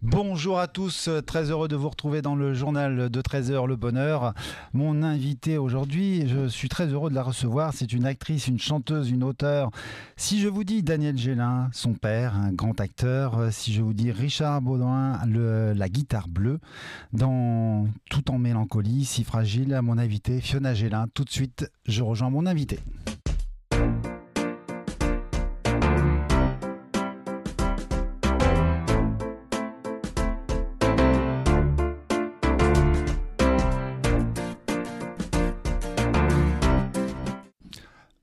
Bonjour à tous, très heureux de vous retrouver dans le journal de 13h Le Bonheur. Mon invité aujourd'hui, je suis très heureux de la recevoir, c'est une actrice, une chanteuse, une auteure. Si je vous dis Daniel Gélin, son père, un grand acteur, si je vous dis Richard Baudouin, la guitare bleue, dans Tout en mélancolie, si fragile, mon invité Fiona Gélin. Tout de suite, je rejoins mon invité.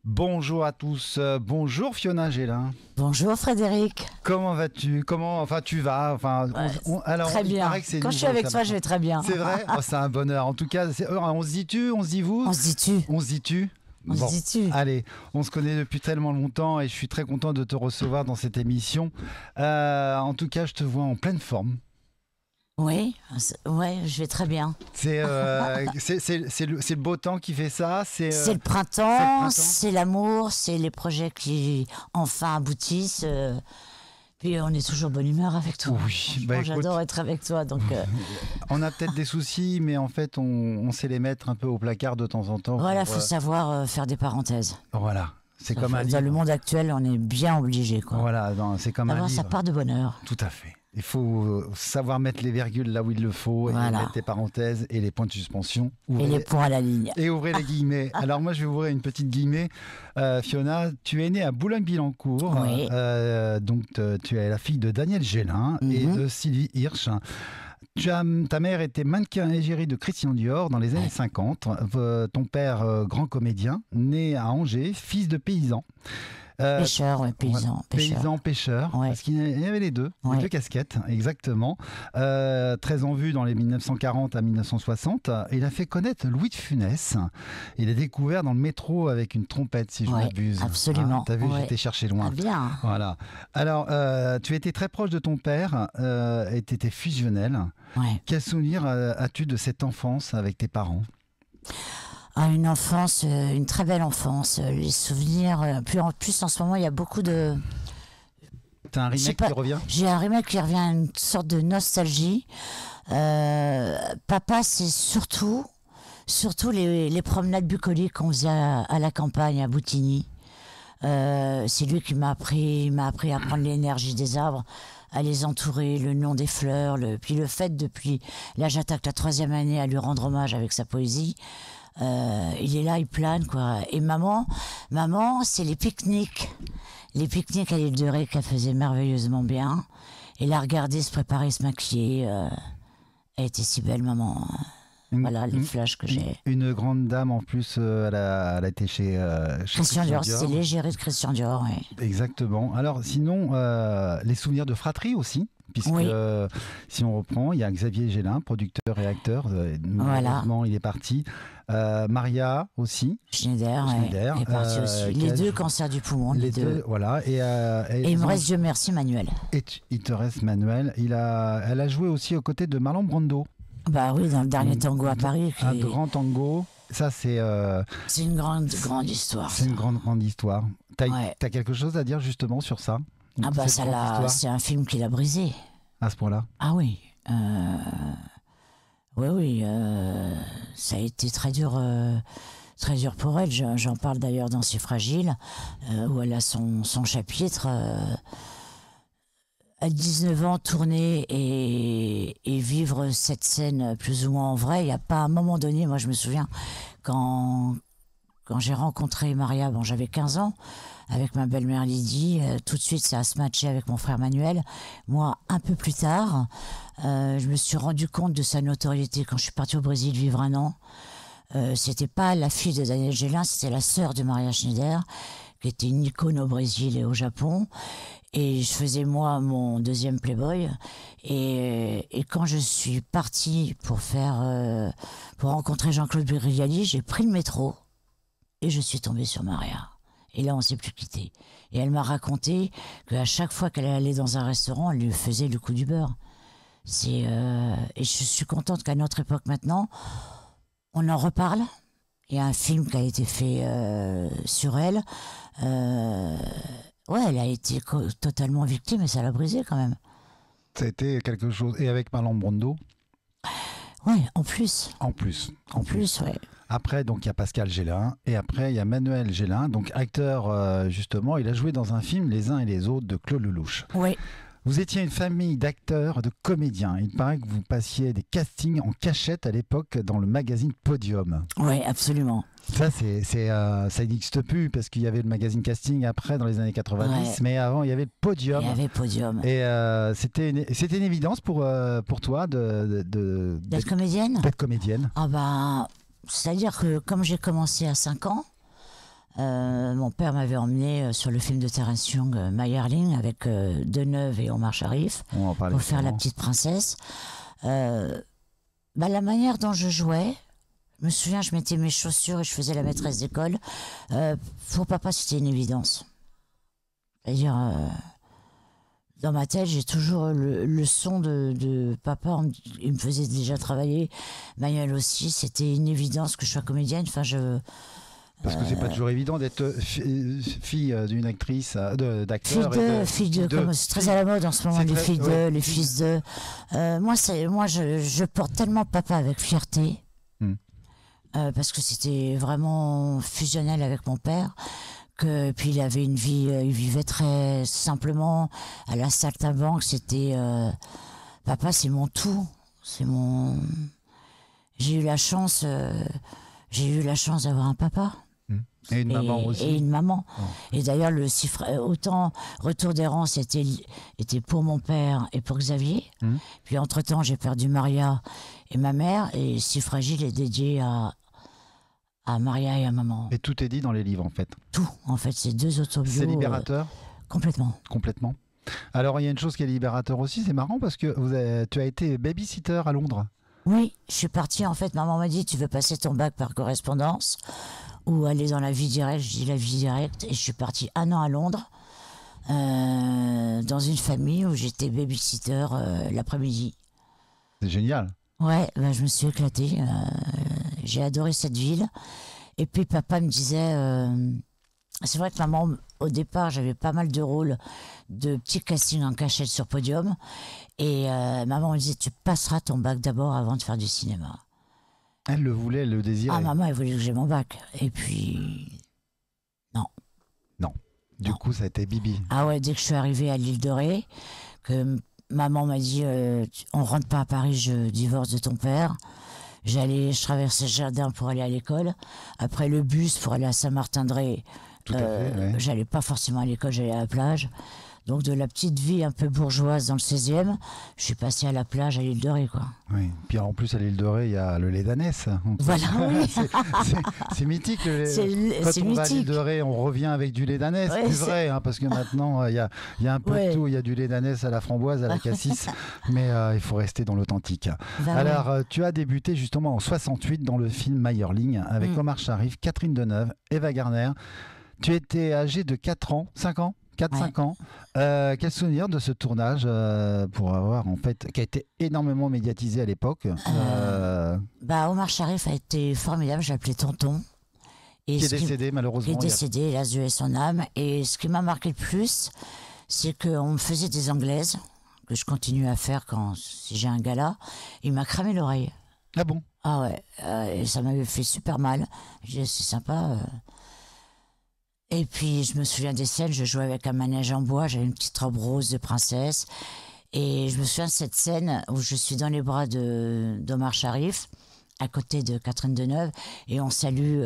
Bonjour à tous, bonjour Fiona Gélin. Bonjour Frédéric. Comment vas-tu? Tu vas? Alors, très bien. Quand je suis avec toi, je vais très bien. C'est vrai? Oh, c'est un bonheur. En tout cas, on se dit tu, on se dit vous? On se dit tu. On se dit tu? On se dit tu. Allez, on se connaît depuis tellement longtemps et je suis très content de te recevoir dans cette émission. En tout cas, je te vois en pleine forme. Oui, ouais, je vais très bien. C'est le beau temps qui fait ça. C'est le printemps, c'est l'amour, c'est les projets qui enfin aboutissent. Puis on est toujours bonne humeur avec toi. Oui, j'adore être avec toi. Donc, on a peut-être des soucis, mais en fait, on sait les mettre un peu au placard de temps en temps. Voilà, il faut savoir faire des parenthèses. Voilà. C'est comme un livre. Dans le monde actuel, on est bien obligé. Voilà, c'est comme un livre. Ça part de bonheur. Tout à fait. Il faut savoir mettre les virgules là où il le faut, et mettre les parenthèses et les points de suspension. Et les points à la ligne. Et ouvrez les guillemets. Alors moi, je vais ouvrir une petite guillemet. Fiona, tu es née à Boulogne-Billancourt. Oui. Donc tu es la fille de Daniel Gélin et de Sylvie Hirsch. Ta mère était mannequin égérie de Christian Dior dans les années 50. Ton père, grand comédien, né à Angers, fils de paysan. Pêcheur, pêcheur. Ouais. Parce qu'il y avait les deux casquettes, exactement. Très en vue dans les 1940 à 1960. Il a fait connaître Louis de Funès. Il a découvert dans le métro avec une trompette, si je ne m'abuse. Absolument. T'as vu, j'étais cherché loin. Ah, bien. Voilà. Alors, tu étais très proche de ton père et tu étais fusionnel. Ouais. Quel souvenir as-tu de cette enfance avec tes parents ? Une enfance, une très belle enfance. Les souvenirs, plus en ce moment, il y a beaucoup de... T'as un remake qui revient ? J'ai un remake qui revient, une sorte de nostalgie. Papa, c'est surtout les promenades bucoliques qu'on faisait à la campagne, à Boutigny. C'est lui qui m'a appris à prendre l'énergie des arbres, à les entourer, le nom des fleurs, puis le fait, depuis, là j'attaque la 3e année, à lui rendre hommage avec sa poésie. Il est là, il plane, quoi. Et maman, c'est les pique-niques à l'île de Ré qu'elle faisait merveilleusement bien. Et la regarder se préparer, se maquiller. Elle était si belle, maman. Voilà les flashs que j'ai. Une grande dame en plus, elle a été chez Christian Dior. C'était l'égérie de Christian Dior, oui. Exactement. Alors sinon, les souvenirs de fratrie aussi. Puisque si on reprend, il y a Xavier Gélin, producteur et acteur. Malheureusement, il est parti. Maria aussi. Schneider est parti aussi. Les deux cancers du poumon. Les deux. Voilà. Et il me reste, Dieu merci, Manuel. Et il te reste Manuel. Elle a joué aussi aux côtés de Marlon Brando. Bah oui, dans le dernier tango à Paris. Un grand tango. Ça, c'est une grande histoire. C'est une grande histoire. T'as quelque chose à dire justement sur ça? Ah bah c'est un film qui l'a brisé. À ce point-là? Ah oui. Oui. Ça a été très dur pour elle. J'en parle d'ailleurs dans Si fragile, où elle a son chapitre. À 19 ans, tourner et vivre cette scène plus ou moins en vrai. Il n'y a pas un moment donné, moi je me souviens, quand j'ai rencontré Maria, j'avais 15 ans, avec ma belle-mère Lydie, tout de suite ça a se matché avec mon frère Manuel. Moi, un peu plus tard, je me suis rendu compte de sa notoriété quand je suis partie au Brésil vivre 1 an. C'était pas la fille de Daniel Gélin, c'était la sœur de Maria Schneider, qui était une icône au Brésil et au Japon. Et je faisais, moi, mon 2e Playboy. Et quand je suis partie pour rencontrer Jean-Claude Brialy, j'ai pris le métro et je suis tombée sur Maria. Et là, on s'est plus quitté. Et elle m'a raconté qu'à chaque fois qu'elle allait dans un restaurant, elle lui faisait le coup du beurre. Et je suis contente qu'à notre époque maintenant, on en reparle. Il y a un film qui a été fait sur elle. Elle a été totalement victime et ça l'a brisée quand même. Ça a été quelque chose. Et avec Marlon Brando, Oui, en plus. en plus. En plus, ouais. Après, donc, il y a Pascal Gélin. Et après, il y a Manuel Gélin. Donc, acteur, justement, il a joué dans un film, Les uns et les autres, de Claude Lelouch. Oui, Vous étiez une famille d'acteurs, de comédiens. Il paraît que vous passiez des castings en cachette à l'époque dans le magazine Podium. oui, absolument. Ça, ça n'existe plus parce qu'il y avait le magazine Casting après dans les années 90, Ouais. mais avant il y avait le Podium. Il y avait Podium. Et c'était une évidence pour toi D'être comédienne? d'être comédienne. Ah ben, c'est-à-dire que comme j'ai commencé à 5 ans, mon père m'avait emmené sur le film de Terence Young, My Darling, avec Deneuve et Omar Sharif, On en parlait pour faire La souvent. Petite Princesse. La manière dont je jouais, je me souviens, je mettais mes chaussures et je faisais la maîtresse d'école. Pour papa, c'était une évidence. C'est-à-dire, dans ma tête, j'ai toujours le son de papa. Il me faisait déjà travailler. Manuel aussi, c'était une évidence que je sois comédienne. Enfin, Parce que c'est pas toujours évident d'être fille d'une actrice, d'acteur. fille de, comme c'est très à la mode en ce moment, C'est les très- filles de, ouais. les fils de. Moi, je porte tellement papa avec fierté. Mm. Parce que c'était vraiment fusionnel avec mon père. Puis il avait une vie, il vivait très simplement à la saltimbanque. C'était papa, c'est mon tout, c'est mon. J'ai eu la chance, d'avoir un papa. Et une maman aussi. Et une maman. Oh. Et d'ailleurs, autant Retour d'errance était pour mon père et pour Xavier. Mm. Puis entre-temps, j'ai perdu Maria et ma mère. Et Si fragile est dédié à Maria et à maman. Et tout est dit dans les livres en fait. Tout, en fait, c'est 2 autobios. C'est libérateur. Complètement. Complètement. Alors, il y a une chose qui est libérateur aussi, c'est marrant parce que tu as été babysitter à Londres. Oui, je suis partie, en fait, maman m'a dit, tu veux passer ton bac par correspondance ou aller dans la vie directe? Je dis la vie directe. Et je suis partie 1 an à Londres, dans une famille où j'étais babysitter l'après-midi. C'est génial. Ouais, bah, je me suis éclatée. J'ai adoré cette ville. Et puis papa me disait... c'est vrai que maman, au départ, j'avais pas mal de rôles de petits castings en cachette sur Podium. Et maman me disait, tu passeras ton bac d'abord avant de faire du cinéma. Elle le voulait, elle le désirait. Ah, maman, elle voulait que j'ai mon bac. Et puis... Non. Du Non. coup, ça a été Bibi. Ah ouais, dès que je suis arrivée à l'île de Ré, que maman m'a dit, on rentre pas à Paris, je divorce de ton père. Je traversais le jardin pour aller à l'école. Après le bus pour aller à Saint-Martin-de-Ré. Tout à fait. Ouais. J'allais pas forcément à l'école, j'allais à la plage. Donc de la petite vie un peu bourgeoise dans le 16e, je suis passée à la plage à l'île de Ré, quoi. Oui. Puis en plus, à l'île de Ré, il y a le lait d'ânesse. Voilà, oui. C'est mythique. Le lait. C'est Quand on va à l'île mythique. de Ré, on revient avec du lait d'ânesse. Ouais, c'est c'est- vrai, hein, parce que maintenant, il y a un peu Ouais. de tout. Il y a du lait d'ânesse à la framboise, à la cassis. Mais il faut rester dans l'authentique. Bah ouais. Alors, tu as débuté justement en 68 dans le film Mayerling avec Mm. Omar Sharif, Catherine Deneuve, Eva Garner. Tu étais âgé de 4 ans, 5 ans 4-5 ans. Quel souvenir de ce tournage pour avoir en fait qui a été énormément médiatisé à l'époque Bah, Omar Sharif a été formidable, je l'appelais tonton. Et qui est ce décédé qui malheureusement. est décédé, hélas, Dieu ait son âme. Et ce qui m'a marqué le plus, c'est qu'on me faisait des anglaises, que je continue à faire si j'ai un gala. Il m'a cramé l'oreille. Ah bon? Ah ouais, et ça m'avait fait super mal. J'ai dit, c'est sympa. Et puis, je me souviens des scènes, je jouais avec un manège en bois, j'avais une petite robe rose de princesse. Et je me souviens de cette scène où je suis dans les bras d'Omar Sharif, à côté de Catherine Deneuve, et on salue,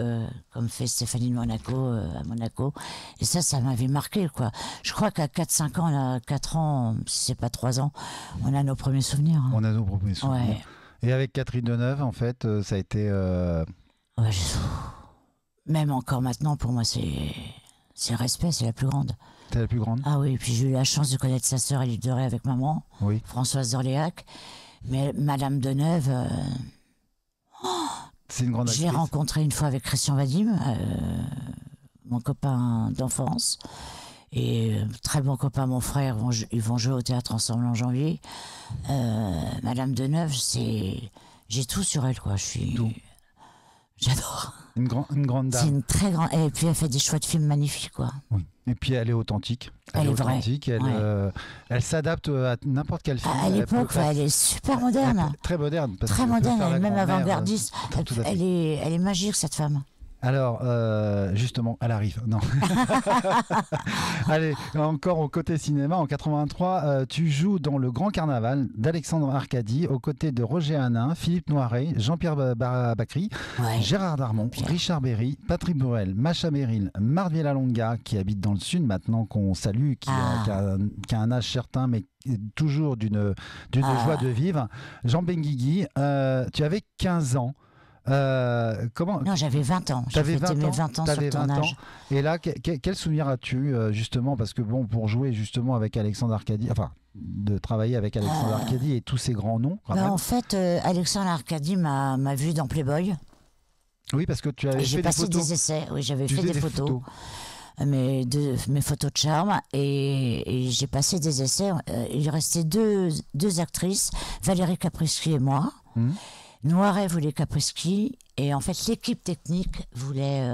comme fait Stéphanie de Monaco, à Monaco. Et ça m'avait marqué, quoi. Je crois qu'à 4-5 ans, 4 ans, si c'est pas 3 ans, on a nos premiers souvenirs. Hein. On a nos premiers souvenirs. Ouais. Et avec Catherine Deneuve, en fait, ça a été. Ouais, même encore maintenant, pour moi, c'est respect, c'est la plus grande. T'es la plus grande? Ah oui, puis j'ai eu la chance de connaître sa sœur à l'île de Ré avec maman, Oui. Françoise d'Orléac. Mais Madame Deneuve, C'est une grande je l'ai actrice. rencontrée une fois avec Christian Vadim, mon copain d'enfance. Et très bon copain, mon frère, ils vont jouer au théâtre ensemble en janvier. Madame Deneuve, j'ai tout sur elle, quoi. Tout. J'adore. Une grande C'est dame. une très grande. Et puis elle fait des choix de films magnifiques, quoi. Oui. Et puis elle est authentique. Elle est vraie. authentique. Ouais. Elle s'adapte à n'importe quel film. À l'époque, elle est super moderne. Très moderne. Parce Très qu'elle peut moderne, faire elle est la même grand-mère, avant-gardiste. tout à fait. Elle est magique, cette femme. Alors, justement, elle arrive. Non. Allez, encore au côté cinéma. En 83, tu joues dans Le Grand Carnaval d'Alexandre Arcadi aux côtés de Roger Hanin, Philippe Noiret, Jean-Pierre Bacry, Ouais. Gérard Darmon, Pierre. Richard Berry, Patrick Bruel, Macha Merrill, Marc Villalonga, qui habite dans le sud maintenant, qu'on salue, qui a un âge certain, mais toujours d'une joie de vivre. Jean Benguigui, tu avais 15 ans. Comment Non, j'avais 20 ans. J'ai T'avais fêté mes 20 ans sur le tournage. Et là, quel souvenir as-tu justement, parce que bon, pour jouer justement avec Alexandre Arcadi, enfin, de travailler avec Alexandre Arcadi et tous ces grands noms quand même. En fait, Alexandre Arcadi m'a vu dans Playboy. Oui, parce que tu avais Et fait j'ai des passé photos. des essais. Oui, j'avais Tu fait faisais des photos. Mes photos de charme. Et j'ai passé des essais. Il restait deux actrices, Valérie Caprisky et moi. Noiret voulait Caprisky. Et en fait, l'équipe technique voulait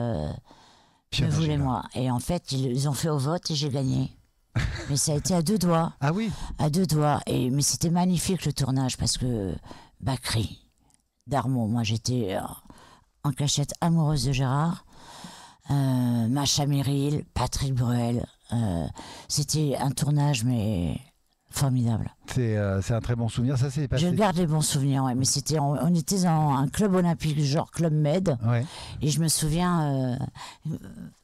moi. Et en fait, ils ont fait au vote et j'ai gagné. Mais ça a été à 2 doigts. Ah oui. À 2 doigts. Mais c'était magnifique le tournage parce que Bacry, Darmon, moi j'étais en cachette amoureuse de Gérard. Macha Merrill, Patrick Bruel. C'était un tournage mais formidable. C'est un très bon souvenir. Ça s'est passé. Je garde les bons souvenirs, ouais, mais on était dans un club olympique genre Club Med. Ouais. Et je me souviens,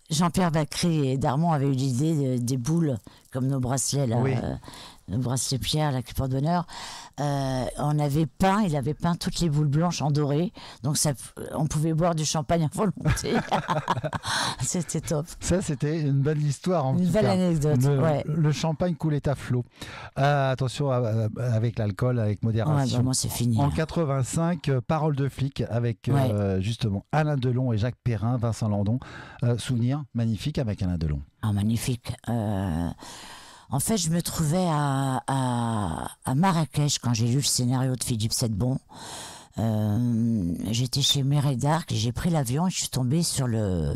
Jean-Pierre Bacry et Darmon avaient eu l'idée des boules, comme nos bracelets, là, Oui. nos bracelets pierre, là, qui portent bonheur. Il avait peint toutes les boules blanches en doré, donc on pouvait boire du champagne à volonté. C'était top. Ça, c'était une belle histoire. En Une tout belle cas. anecdote, ouais. Le champagne coulait à flot. Attention avec l'alcool, avec Ouais, modération. bah, moi, c'est fini. En Là. 85, Parole de flic avec justement Alain Delon et Jacques Perrin, Vincent Landon. Souvenir magnifique avec Alain Delon. Ah, magnifique. En fait, je me trouvais à Marrakech quand j'ai lu le scénario de Philippe Sedbon. J'étais chez Mérédarc et j'ai pris l'avion et je suis tombée sur le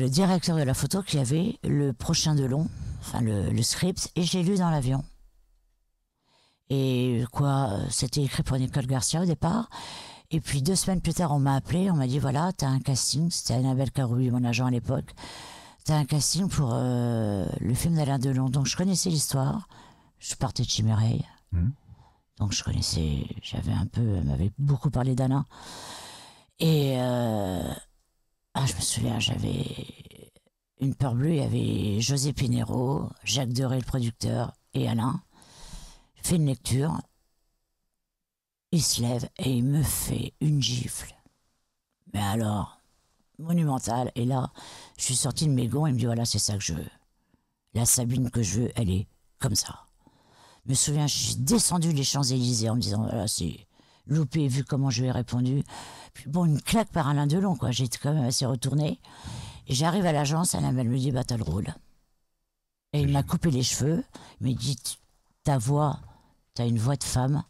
directeur de la photo qui avait le prochain Delon, enfin le script, et j'ai lu dans l'avion. Et c'était écrit pour Nicole Garcia au départ. Et puis 2 semaines plus tard, on m'a appelé, on m'a dit voilà, t'as un casting, c'était Annabelle Caroubi, mon agent à l'époque. T'as un casting pour le film d'Alain Delon. Donc je connaissais l'histoire. Je partais de chez Mireille. Donc je connaissais, elle m'avait beaucoup parlé d'Alain. Et je me souviens, j'avais une peur bleue, il y avait José Pinero, Jacques Deray, le producteur, et Alain. Je fais une lecture. Il se lève et il me fait une gifle. Mais alors, monumentale. Et là, je suis sortie de mes gonds et il me dit voilà, c'est ça que je veux. La Sabine que je veux, elle est comme ça. Je me souviens, je suis descendue les Champs-Élysées en me disant voilà, c'est loupé, vu comment je lui ai répondu. Puis bon, une claque par Alain Delon, quoi. J'étais quand même assez retournée. Et j'arrive à l'agence, Alain me dit bah, t'as le rôle. Et il m'a coupé les cheveux. Il m'a dit ta voix, t'as une voix de femme,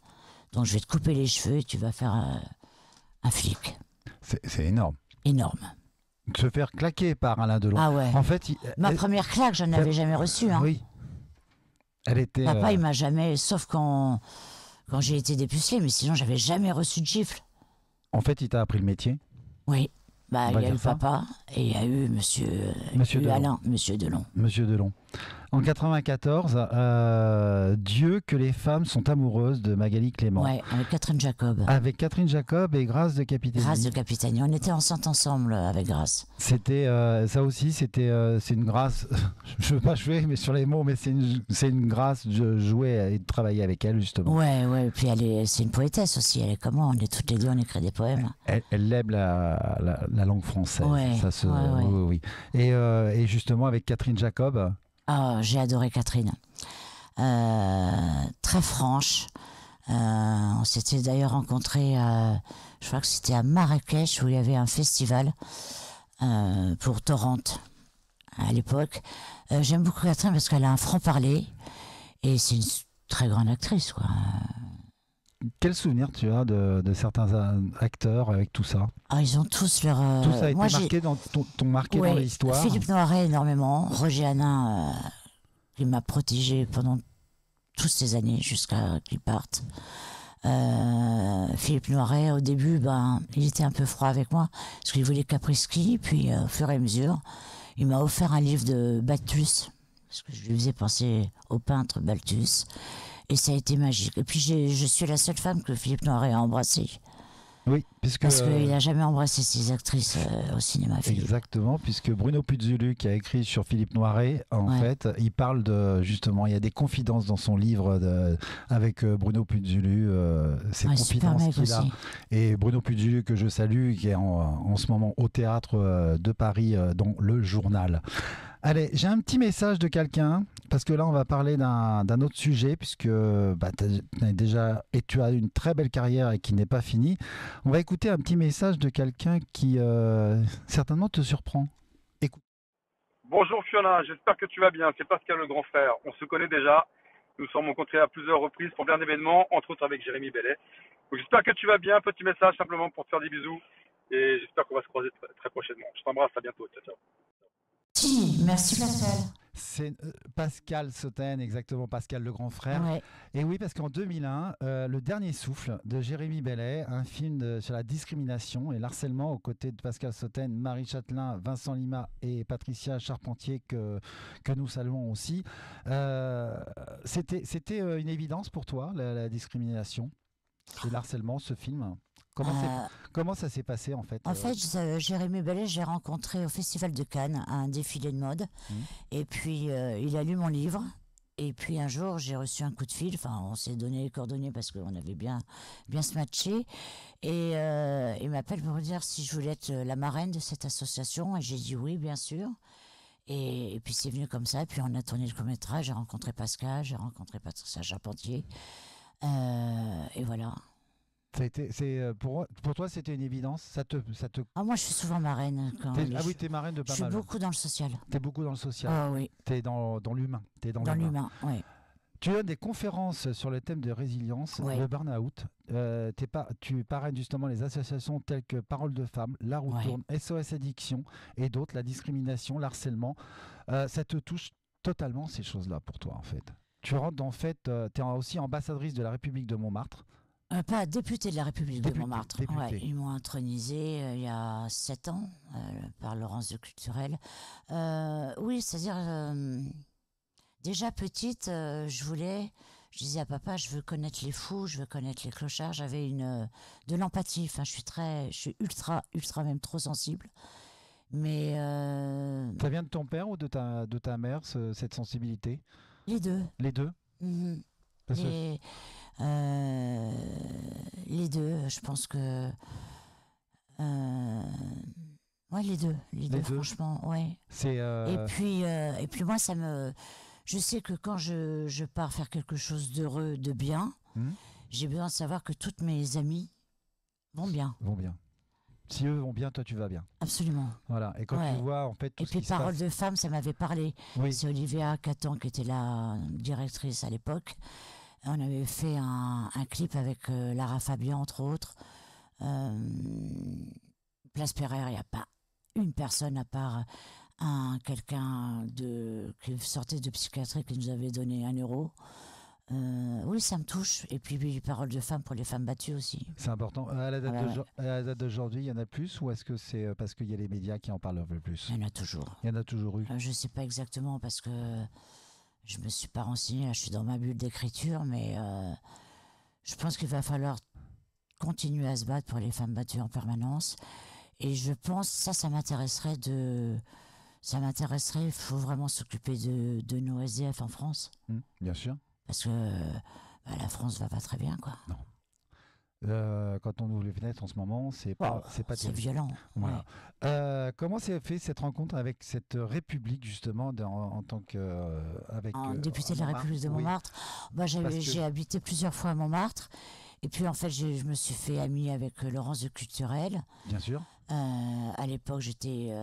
donc je vais te couper les cheveux et tu vas faire un flic. C'est énorme. Énorme. Se faire claquer par Alain Delon. Ah ouais. En fait, Ma première claque, je n'avais jamais reçue. Hein. Oui. Elle était. Papa, il m'a jamais, sauf quand j'ai été dépucelée, mais sinon, j'avais jamais reçu de gifle. En fait, il t'a appris le métier. Oui. Bah, On va il y a dire eu ça. papa et il y a eu monsieur Delon. Alain, monsieur Delon. Monsieur Delon. En 94, Dieu que les femmes sont amoureuses de Magali Clément. Ouais, avec Catherine Jacob. Avec Catherine Jacob et Grâce de Capitani. Grâce de Capitani. On était enceintes ensemble avec Grâce. C'était ça aussi, c'est une grâce. Je veux pas jouer, mais sur les mots, mais c'est une grâce de jouer et de travailler avec elle justement. Ouais. Puis c'est une poétesse aussi. Elle est comment? On est toutes les deux, on écrit des poèmes. Elle aime la langue française. Ouais, Ça se, ouais. Oui. Et justement avec Catherine Jacob. Ah, j'ai adoré Catherine. Très franche. On s'était d'ailleurs rencontrés, je crois que c'était à Marrakech, où il y avait un festival pour Torrente à l'époque. J'aime beaucoup Catherine parce qu'elle a un franc-parler et c'est une très grande actrice, quoi. Quel souvenir tu as de certains acteurs avec tout ça? Ah, ils ont tous leur. Tout ça a été Moi, marqué t'ont marqué dans ouais, l'histoire. Philippe Noiret énormément, Roger Hanin, qui m'a protégé pendant toutes ces années jusqu'à qu'il parte. Philippe Noiret, au début, il était un peu froid avec moi parce qu'il voulait qu'après-ski. Puis, au fur et à mesure, il m'a offert un livre de Balthus parce que je lui faisais penser au peintre Balthus. Et ça a été magique. Et puis, je suis la seule femme que Philippe Noiret a embrassée. Oui, puisque Parce qu'il n'a jamais embrassé ses actrices au cinéma, Philippe. exactement, puisque Bruno Puzulu qui a écrit sur Philippe Noiret, en Ouais. fait, il parle de justement, il y a des confidences dans son livre avec Bruno Puzulu, ces Ouais, super confidences mec qu'il a. aussi. Et Bruno Puzulu que je salue, qui est en ce moment au théâtre de Paris dans Le Journal. Allez, j'ai un petit message de quelqu'un, parce que là, on va parler d'un autre sujet, puisque tu as une très belle carrière et qui n'est pas finie. On va écouter un petit message de quelqu'un qui certainement te surprend. Écoute. Bonjour Fiona, j'espère que tu vas bien. C'est Pascal le grand frère. On se connaît déjà. Nous sommes rencontrés à plusieurs reprises pour bien d'événements, entre autres avec Jérémy Bellet. Donc j'espère que tu vas bien. Petit message simplement pour te faire des bisous. Et j'espère qu'on va se croiser très prochainement. Je t'embrasse, à bientôt. Ciao, ciao. Si, merci Pascal. C'est Pascal Sautain, exactement, Pascal le grand frère. Ouais. Et oui, parce qu'en 2001, Le Dernier Souffle de Jérémy Bellet, un film sur la discrimination et l'harcèlement aux côtés de Pascal Sautain, Marie Châtelain, Vincent Lima et Patricia Charpentier, que nous saluons aussi. C'était une évidence pour toi, la discrimination et l'harcèlement, ce film? Euh, Comment ça s'est passé en fait? En fait, Jérémy Bellet, j'ai rencontré au Festival de Cannes, à un défilé de mode. Mhm. Et puis, il a lu mon livre. Et puis, un jour, j'ai reçu un coup de fil. Enfin, on s'est donné les coordonnées parce qu'on avait bien se matché. Et il m'appelle pour me dire si je voulais être la marraine de cette association. Et j'ai dit oui, bien sûr. Et puis, c'est venu comme ça. Et puis, on a tourné le court-métrage. J'ai rencontré Pascal, j'ai rencontré Patricia Charpentier. Et voilà. Pour toi, c'était une évidence. Ça te. Ah, moi, je suis souvent marraine. Ah oui, t'es marraine de Je pas suis mal. beaucoup dans le social. T'es beaucoup dans le social. Ah oui, T'es dans l'humain. T'es dans dans l'humain. l'humain, oui. Tu as des conférences sur le thème de résilience, Ouais. le burn-out. Tu parraines justement les associations telles que Parole de Femmes, La Roue Ouais. Tourne, SOS Addiction et d'autres, la discrimination, l'harcèlement. Ça te touche totalement ces choses-là pour toi en fait. Tu rentres en fait, tu es aussi ambassadrice de la République de Montmartre. Pas députée de la République de Montmartre. Députée. Ouais, ils m'ont intronisée il y a 7 ans par Laurence de Culturel. Oui, c'est-à-dire, déjà petite, je disais à papa, je veux connaître les fous, je veux connaître les clochards. J'avais de l'empathie. Enfin, je suis ultra même trop sensible. Mais Ça vient de ton père ou de ta mère, cette sensibilité? les deux. Les deux? Mhm. Parce que- Les, les deux, je pense que. Ouais, les deux, franchement, ouais. C'est Et puis moi, je sais que quand je pars faire quelque chose d'heureux, de bien, j'ai besoin de savoir que toutes mes amies vont bien. vont bien. Si eux vont bien, toi tu vas bien. Absolument. Voilà. Et quand Ouais. tu vois en fait tout Et ce puis qui se Parole passe. de femme, ça m'avait parlé. Oui. C'est Olivia Catan qui était la directrice à l'époque. On avait fait un clip avec Lara Fabian, entre autres. Place Pereire, il n'y a pas une personne à part quelqu'un qui sortait de psychiatrie qui nous avait donné 1 euro. Oui, ça me touche. Et puis, Parole de femme pour les femmes battues aussi. C'est important. À la date d'aujourd'hui, il y en a plus ou est-ce que c'est parce qu'il y a les médias qui en parlent un peu plus? Il y en a toujours. Il y en a toujours eu. Je ne sais pas exactement parce que je ne me suis pas renseignée. Là, je suis dans ma bulle d'écriture, mais je pense qu'il va falloir continuer à se battre pour les femmes battues en permanence. Et je pense, ça m'intéresserait il faut vraiment s'occuper de nos SDF en France. Bien sûr. Parce que la France va pas très bien, quoi. Non. Quand on ouvre les fenêtres en ce moment, c'est pas C'est terrible. violent. Voilà. Ouais. Comment s'est fait cette rencontre avec cette République justement en tant que Député de la République de Montmartre. Bah, j'ai habité plusieurs fois à Montmartre. Et puis en fait, je me suis fait amie avec Laurence de Culturel. Bien sûr. À l'époque, j'étais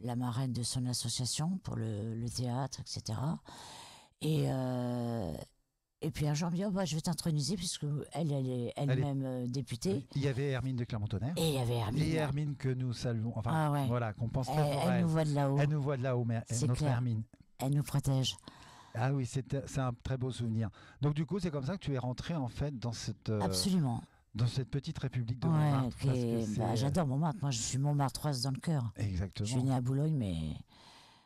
la marraine de son association pour le théâtre, etc. Et Et puis un jour, on me dit, oh, bah, je vais t'introniser, puisque elle est elle-même députée. Il y avait Hermine de Clermont-Tonnerre. Et il y avait Hermine. Et Hermine que nous saluons. Enfin, Ah ouais. voilà, qu'on pense très fort à Elle nous voit de là-haut. Elle nous voit de là-haut, mais C'est notre clair. Hermine. Elle nous protège. Ah oui, c'est un très beau souvenir. Donc du coup, c'est comme ça que tu es rentré en fait dans cette Absolument. petite république de Ouais, Montmartre. Parce que c'est- j'adore Montmartre. Moi, je suis Montmartroise dans le cœur. Je suis Exactement. née à Boulogne, mais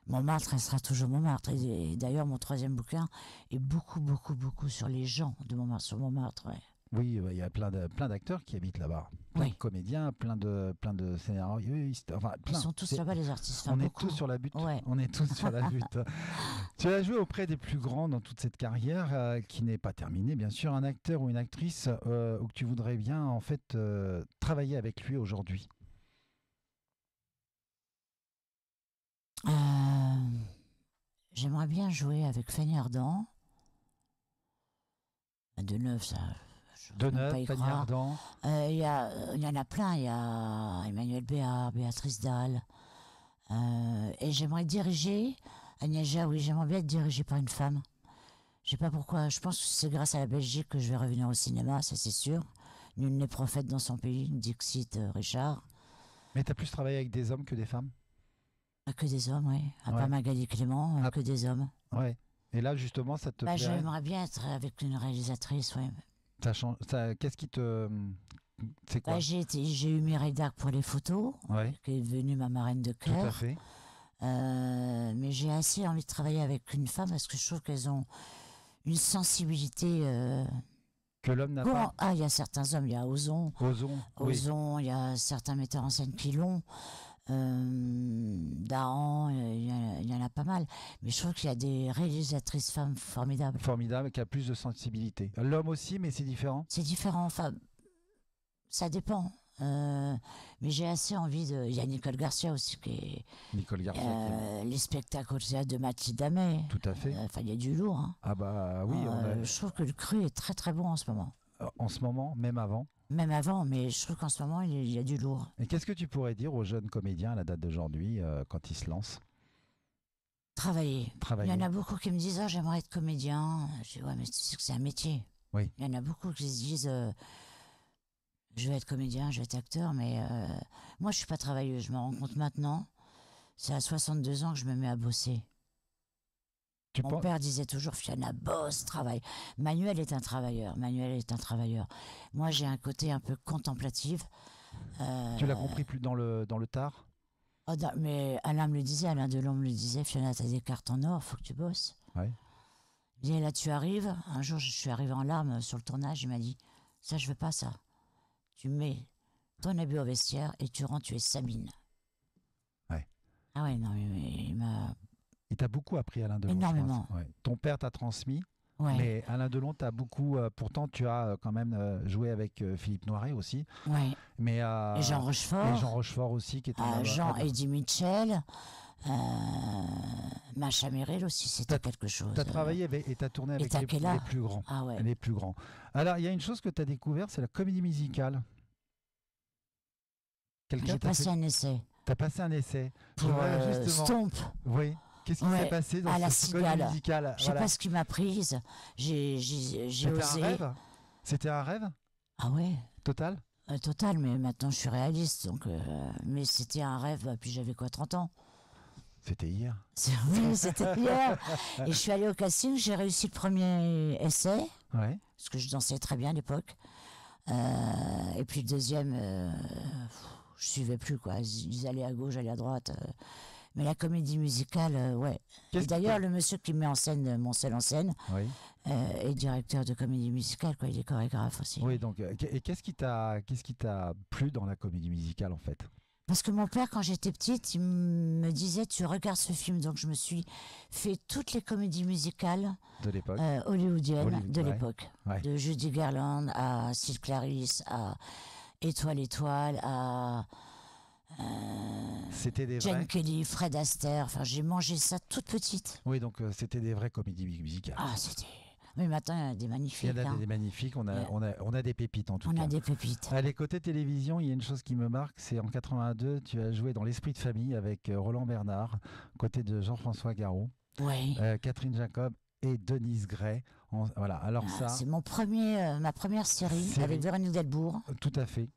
Montmartre restera toujours Montmartre. Et d'ailleurs, mon 3e bouquin est beaucoup, beaucoup, beaucoup sur les gens de Montmartre, sur Montmartre. Ouais. Oui, il y a plein d'acteurs qui habitent là-bas. Plein Oui. de comédiens, plein de scénaristes. Enfin, Ils plein. sont tous là-bas, les artistes. Enfin, On est beaucoup. tous sur la butte. Ouais. On est tous sur la butte. Tu as joué auprès des plus grands dans toute cette carrière qui n'est pas terminée, bien sûr. Un acteur ou une actrice où tu voudrais bien en fait travailler avec lui aujourd'hui. J'aimerais bien jouer avec Fanny Ardant. Deneuve, ça. Je n'ose même pas Deneuve, y Fanny croire. Ardant. Il y en a plein. Il y a Emmanuel Béard, Béatrice Dalle. Et j'aimerais diriger Agnès Jaoui. J'aimerais bien être dirigée par une femme. Je sais pas pourquoi. Je pense que c'est grâce à la Belgique que je vais revenir au cinéma, ça c'est sûr. Nul n'est prophète dans son pays, Dixit Richard. Mais tu as plus travaillé avec des hommes que des femmes. Que des hommes, oui. À Ouais. part Magali Clément, Ah. que des hommes. Ouais. Et là, justement, ça te Bah, plairait. j'aimerais bien être avec une réalisatrice, ouais. Qu'est-ce qui te. C'est quoi? Bah, j'ai eu Mireille Darc pour les photos, Ouais, qui est devenue ma marraine de tout à cœur. fait. Mais j'ai assez envie de travailler avec une femme parce que je trouve qu'elles ont une sensibilité. Que l'homme n'a Bon, pas. ah, il y a certains hommes, il y a Ozon. Ozon. Oui. Ozon, il y a certains metteurs en scène qui l'ont. Dahan, il y en a pas mal. Mais je trouve qu'il y a des réalisatrices femmes formidables. Formidable, qui a plus de sensibilité. L'homme aussi, mais c'est différent. C'est différent, enfin, ça dépend. Mais j'ai assez envie de. Il y a Nicole Garcia aussi, qui est. Nicole Garcia. Les spectacles au théâtre de Mathilde Amet. Tout à fait. Enfin, il y a du lourd. Hein. Ah bah oui, Je trouve que le cru est très très bon en ce moment. en ce moment, même avant. Même avant, mais je trouve qu'en ce moment, il y a du lourd. Et qu'est-ce que tu pourrais dire aux jeunes comédiens à la date d'aujourd'hui quand ils se lancent? Travailler. Travailler. Il y en a beaucoup qui me disent, ah, j'aimerais être comédien. Je dis, ouais, mais tu sais que c'est un métier. Oui. Il y en a beaucoup qui se disent, je vais être comédien, je vais être acteur, mais moi, je suis pas travailleuse. Je me rends compte maintenant. C'est à 62 ans que je me mets à bosser. Tu Mon penses- père disait toujours, Fiona, bosse, travaille. Manuel est un travailleur. Manuel est un travailleur. Moi, j'ai un côté un peu contemplatif. Tu l'as compris plus dans le tard? Oh, mais Alain me le disait, Alain Delon me le disait, Fiona, t'as des cartes en or, faut que tu bosses. Ouais. Il dit, là, tu arrives. Un jour, je suis arrivée en larmes sur le tournage. Il m'a dit, ça, je veux pas ça. Tu mets ton habit au vestiaire et tu rentres, tu es Sabine. Ouais. Ah ouais, non, mais il m'a. Il t'a beaucoup appris, Alain Delon. je Énormément. pense. Ouais. Ton père t'a transmis, Ouais, mais Alain Delon t'a beaucoup. Pourtant, tu as quand même joué avec Philippe Noiret aussi. ouais. Mais, Et Jean Rochefort. et Jean Rochefort aussi, qui était Jean Eddie Mitchell. Macha Merrill aussi, c'était quelque chose. Tu as travaillé et tu as tourné avec Takela. les plus grands. Ah ouais. Les plus grands. Alors, il y a une chose que tu as découvert, c'est la comédie musicale. Quelqu'un J'ai t'a passé un essai T'as passé un essai. pour Voilà, justement. Stomp. Oui. Qu'est-ce qui Ouais, s'est passé dans à la cette comédie Cigale. musicale? Je sais pas ce qui m'a prise. J'ai C'était osé. un rêve? C'était un rêve Ah ouais, total? total, mais maintenant je suis réaliste. Donc, mais c'était un rêve, puis j'avais quoi, 30 ans? C'était hier. Oui, c'était hier. Et je suis allée au casting, j'ai réussi le premier essai, Ouais. parce que je dansais très bien à l'époque. Et puis le deuxième, je suivais plus, quoi. Ils allaient à gauche, j'allais à droite. Mais la comédie musicale, ouais. Qu'est-ce Et d'ailleurs, le monsieur qui met en scène mon seul en scène Oui. est directeur de comédie musicale, quoi. Il est chorégraphe aussi. Oui, donc, et qu'est-ce qui t'a plu dans la comédie musicale, en fait? Parce que mon père, quand j'étais petite, il me disait, tu regardes ce film. Donc je me suis fait toutes les comédies musicales De l'époque? hollywoodiennes de ouais. l'époque. Ouais. De Judy Garland à Sid Clarisse, à Étoile, à C'était des Jane vrais? Kelly, Fred Astaire. Enfin, j'ai mangé ça toute petite. Oui, donc c'était des vraies comédies musicales. Ah, c'était... Mais maintenant, il y en a des Il y magnifiques. en a Hein. des magnifiques, on Ouais. a des pépites en tout On cas. a des pépites. Allez, côté télévision, il y a une chose qui me marque, c'est en 82, tu as joué dans L'Esprit de famille avec Roland Bernard, côté de Jean-François Garot, Oui. Catherine Jacob et Denise Gray. Voilà, alors ça, C'est ma première série Série. avec Véronique Delbourg. tout à fait.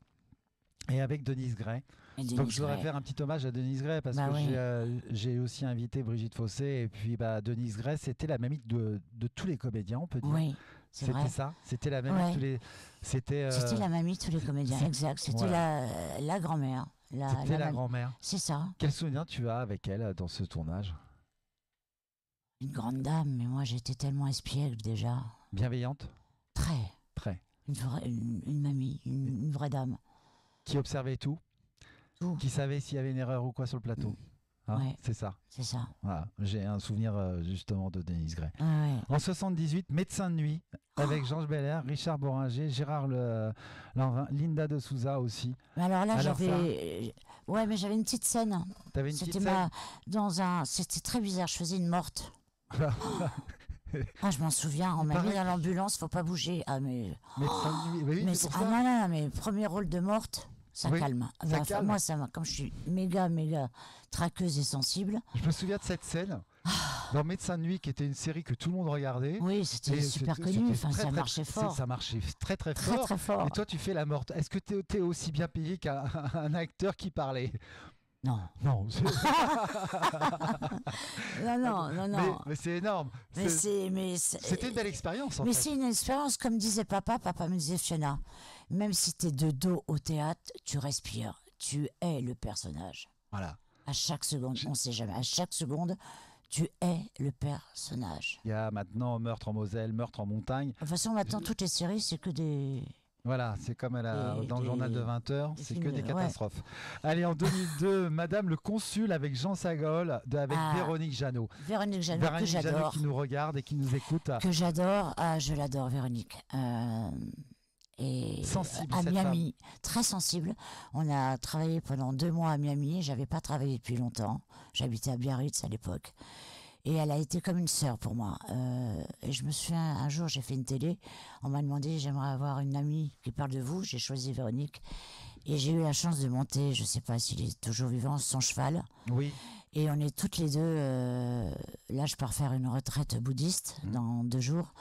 Et avec Denise Gray. Et Donc Denise je voudrais Gray. faire un petit hommage à Denise Gray parce Bah que oui. j'ai aussi invité Brigitte Fossé et puis Denise Gray, c'était la mamie de tous les comédiens, on peut dire. Oui, c'est C'était vrai. ça, c'était la mamie Ouais. de tous les. C'était C'était la mamie de tous les comédiens, c'est- exact. C'était la grand-mère. c'était la mamie. grand-mère. C'est ça. Quel souvenir tu as avec elle dans ce tournage? Une grande dame, mais moi j'étais tellement espiègle déjà. Bienveillante? Très. Très. Une mamie, une vraie dame. Qui observait tout? Tout. Qui savait s'il y avait une erreur ou quoi sur le plateau? Hein, Ouais. c'est ça. C'est ça. Voilà. J'ai un souvenir justement de Denise Gray. Ouais. En 78, Médecin de nuit, avec Georges Belair, Richard Boringer, Gérard Lanvin, Linda de Souza aussi. Mais alors là, Alors j'avais. Ouais, mais j'avais une petite scène. T'avais une petite C'était scène C'était très bizarre. Je faisais une morte. Ah, je m'en souviens. On m'a mis dans l'ambulance. Faut pas bouger. Ah, mais. Médecin de nuit. Oui, Mais c'est pour ah ça. non, non, non, mais premier rôle de morte, ça Oui, calme. ça calme. Moi, comme je suis méga traqueuse et sensible. Je me souviens de cette scène dans Médecin de nuit, qui était une série que tout le monde regardait. Oui, c'était Et super c'était connu. très, Ça très- marchait fort. Ça marchait très très Très, fort. très fort. Et toi, tu fais la morte. Est-ce que tu es aussi bien payé qu'un un acteur qui parlait? Non. Non. Non. Mais c'est énorme. Mais C'était une belle expérience en Mais fait. c'est une expérience, comme disait papa me disait Fiona, même si tu es de dos au théâtre, tu respires, tu es le personnage. Voilà. À chaque seconde, on sait jamais, à chaque seconde, tu es le personnage. Il y a maintenant Meurtre en Moselle, Meurtre en montagne. De toute façon, maintenant, toutes les séries, c'est que des... Voilà, c'est comme dans le Des- journal de 20h, des c'est films que des de- catastrophes. Allez, en 2002, Madame le Consul avec Jean Sagol, avec Ah. Véronique Jeannot. Véronique Jeannot, que Véronique Jeannot j'adore. qui nous regarde et qui nous écoute. Que j'adore. Ah, je l'adore, Véronique. Et Sensible, à cette Miami, très sensible. On a travaillé pendant 2 mois à Miami. J'avais pas travaillé depuis longtemps. J'habitais à Biarritz à l'époque. Et elle a été comme une sœur pour moi. Et je me souviens, un jour, j'ai fait une télé. On m'a demandé, j'aimerais avoir une amie qui parle de vous. J'ai choisi Véronique. Et j'ai eu la chance de monter, je sais pas s'il est toujours vivant, son cheval. Oui, Et on est toutes les deux, là je pars faire une retraite bouddhiste dans 2 jours.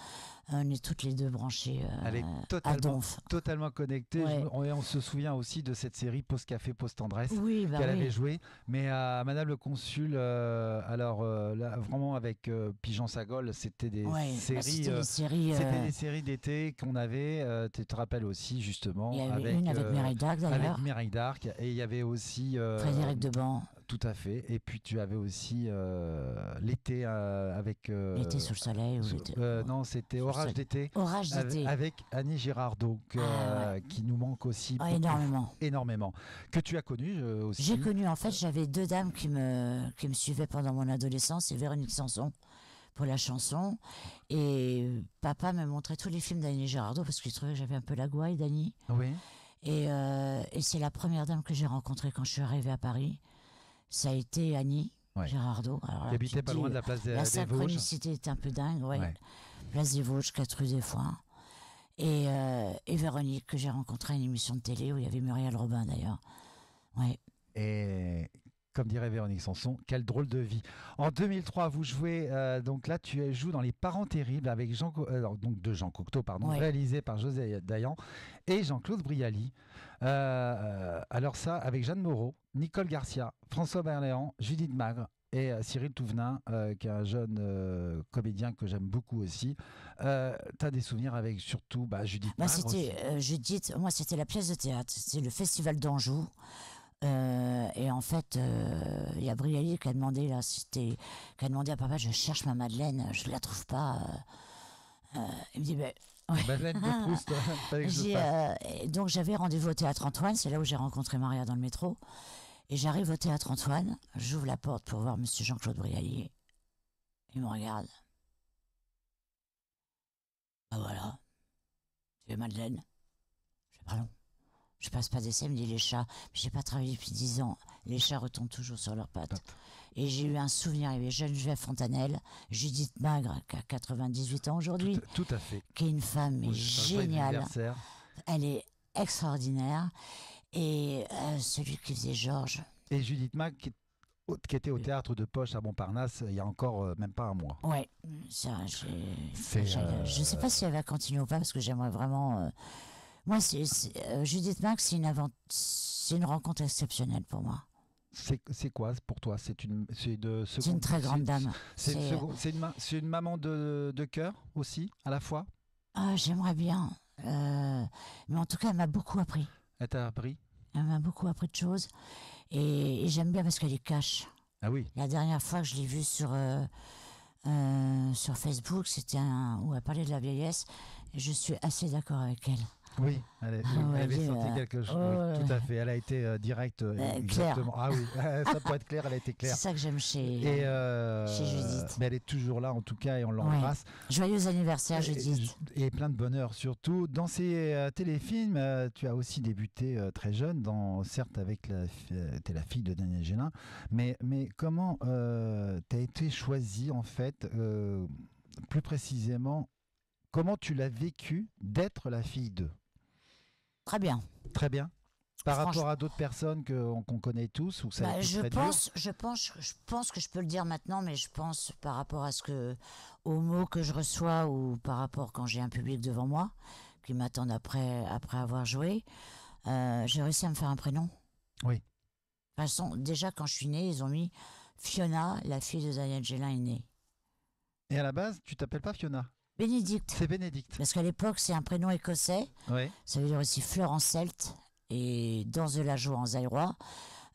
On est toutes les deux branchées elle est à Donf. totalement connectée. Ouais. Et on se souvient aussi de cette série Pause Café, Pause Tendresse. Oui, bah Qu'elle oui. avait joué, mais à Madame le Consul, là, vraiment avec Pigeon Sagol, c'était des Ouais, séries, c'était des séries. c'était des séries d'été qu'on avait. Tu te rappelles aussi justement Il y avait une avec Mireille Darc avec d'ailleurs, Mireille Darc, et il y avait aussi Frédéric Deban, tout à fait. Et puis tu avais aussi l'été avec L'été sous le soleil. non, c'était Sous le Orage soleil. d'été. Orage d'été. Avec Annie Girardot, qui nous manque aussi beaucoup, Énormément. énormément. Que tu as connu aussi. J'ai connu, en fait, j'avais 2 dames qui me suivaient pendant mon adolescence, c'est Véronique Sanson pour la chanson, et papa me montrait tous les films d'Annie Girardot parce qu'il trouvait que j'avais un peu la gouaille d'Annie. Oui. Et c'est la première dame que j'ai rencontrée quand je suis arrivée à Paris. Ça a été Annie Girardot. Alors là, Qui habitait tu te pas dis, loin de la place des la Vosges. synchronicité est un peu dingue, ouais. Ouais. Place des Vosges, 4 rue des Foins. Et Véronique, que j'ai rencontrée à une émission de télé où il y avait Muriel Robin d'ailleurs. Ouais. Et comme dirait Véronique Sanson, quelle drôle de vie. En 2003, vous jouez, donc là, tu joues dans Les Parents Terribles avec de Jean Cocteau, pardon, Ouais. réalisé par José Dayan et Jean-Claude Brialy. Alors ça, avec Jeanne Moreau, Nicole Garcia, François Berléand, Judith Magre et Cyril Touvenin, qui est un jeune comédien que j'aime beaucoup aussi. Tu as des souvenirs avec surtout Judith Bah, Magre aussi. c'était, Judith, moi c'était la pièce de théâtre, c'était le Festival d'Anjou. Et en fait, il y a Brialy qui a demandé là, qui a demandé à papa, je cherche ma Madeleine, je la trouve pas. Il me dit, ouais. Madeleine de Proust, fallait que je le fasse. Et donc j'avais rendez-vous au Théâtre Antoine, c'est là où j'ai rencontré Maria dans le métro. Et j'arrive au Théâtre Antoine, j'ouvre la porte pour voir Monsieur Jean-Claude Brialy. Il me regarde. Ah voilà, tu es Madeleine? Je fais pardon. Je passe pas d'essai, il me dit les chats. J'ai pas travaillé depuis 10 ans. Les chats retombent toujours sur leurs pattes. Et j'ai eu un souvenir, il y avait Geneviève Fontanelle, Judith Magre, qui a 98 ans aujourd'hui, Tout à fait. qui est une femme mais Oui, c'est un joyeux géniale. anniversaire. Elle est extraordinaire. Et celui qui faisait Georges, Et Judith Mag, qui est qui était au théâtre de Poche à Montparnasse il y a encore même pas un mois. Ouais, ça, je sais pas si elle va continuer ou pas parce que j'aimerais vraiment. Moi, Judith Max, c'est une rencontre exceptionnelle pour moi. C'est quoi pour toi? C'est une très grande dame. C'est une maman de cœur aussi, à la fois? Ah, j'aimerais bien. Mais en tout cas, elle m'a beaucoup appris. Elle t'a appris? Elle m'a beaucoup appris de choses. Et j'aime bien parce qu'elle est cash. Ah oui. La dernière fois que je l'ai vue sur Facebook, c'était où elle parlait de la vieillesse. Et je suis assez d'accord avec elle. Oui, elle avait sorti quelque chose. Oui, tout à fait. Elle a été directe. Exactement. Claire. Ah oui, ça peut être clair, elle a été claire. C'est ça que j'aime chez Judith. Mais elle est toujours là en tout cas et on l'embrasse. Ouais. Joyeux anniversaire Judith. Et plein de bonheur surtout. Dans ces téléfilms, tu as aussi débuté très jeune, certes avec t'es la fille de Daniel Gélin, mais comment tu as été choisie en fait, plus précisément, comment tu l'as vécu d'être la fille d'eux? Très bien. Très bien. Par rapport à d'autres personnes qu'on connaît tous, ou ça a été très dur? Je pense que je peux le dire maintenant, mais je pense par rapport aux mots que je reçois ou par rapport quand j'ai un public devant moi qui m'attendent après avoir joué, j'ai réussi à me faire un prénom. Oui. De toute façon, déjà quand je suis née, ils ont mis Fiona, la fille de Daniel Gélin est née. Et à la base, tu t'appelles pas Fiona? Bénédicte. C'est Bénédicte. Parce qu'à l'époque, c'est un prénom écossais. Oui. Ça veut dire aussi fleur en celte et danse de la joie en zaïrois.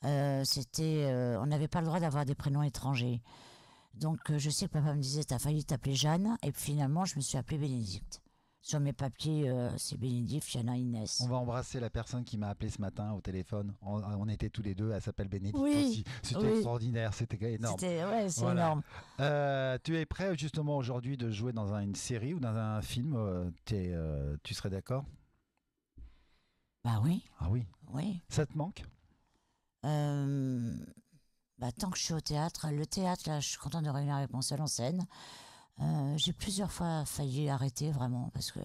On n'avait pas le droit d'avoir des prénoms étrangers. Donc, je sais que papa me disait, t'as failli t'appeler Jeanne. Et puis finalement, je me suis appelée Bénédicte. Sur mes papiers, c'est Bénédicte, Fiona, Inès. On va embrasser la personne qui m'a appelé ce matin au téléphone. On était tous les deux, elle s'appelle Bénédicte oui, aussi. C'était extraordinaire, c'était énorme. C'est voilà. énorme. Tu es prêt justement aujourd'hui de jouer dans une série ou dans un film? Tu serais d'accord? Bah oui. Ah oui. Oui. Ça te manque? Tant que je suis au théâtre, le théâtre, là, je suis contente de revenir avec mon seul en scène. J'ai plusieurs fois failli arrêter vraiment parce que.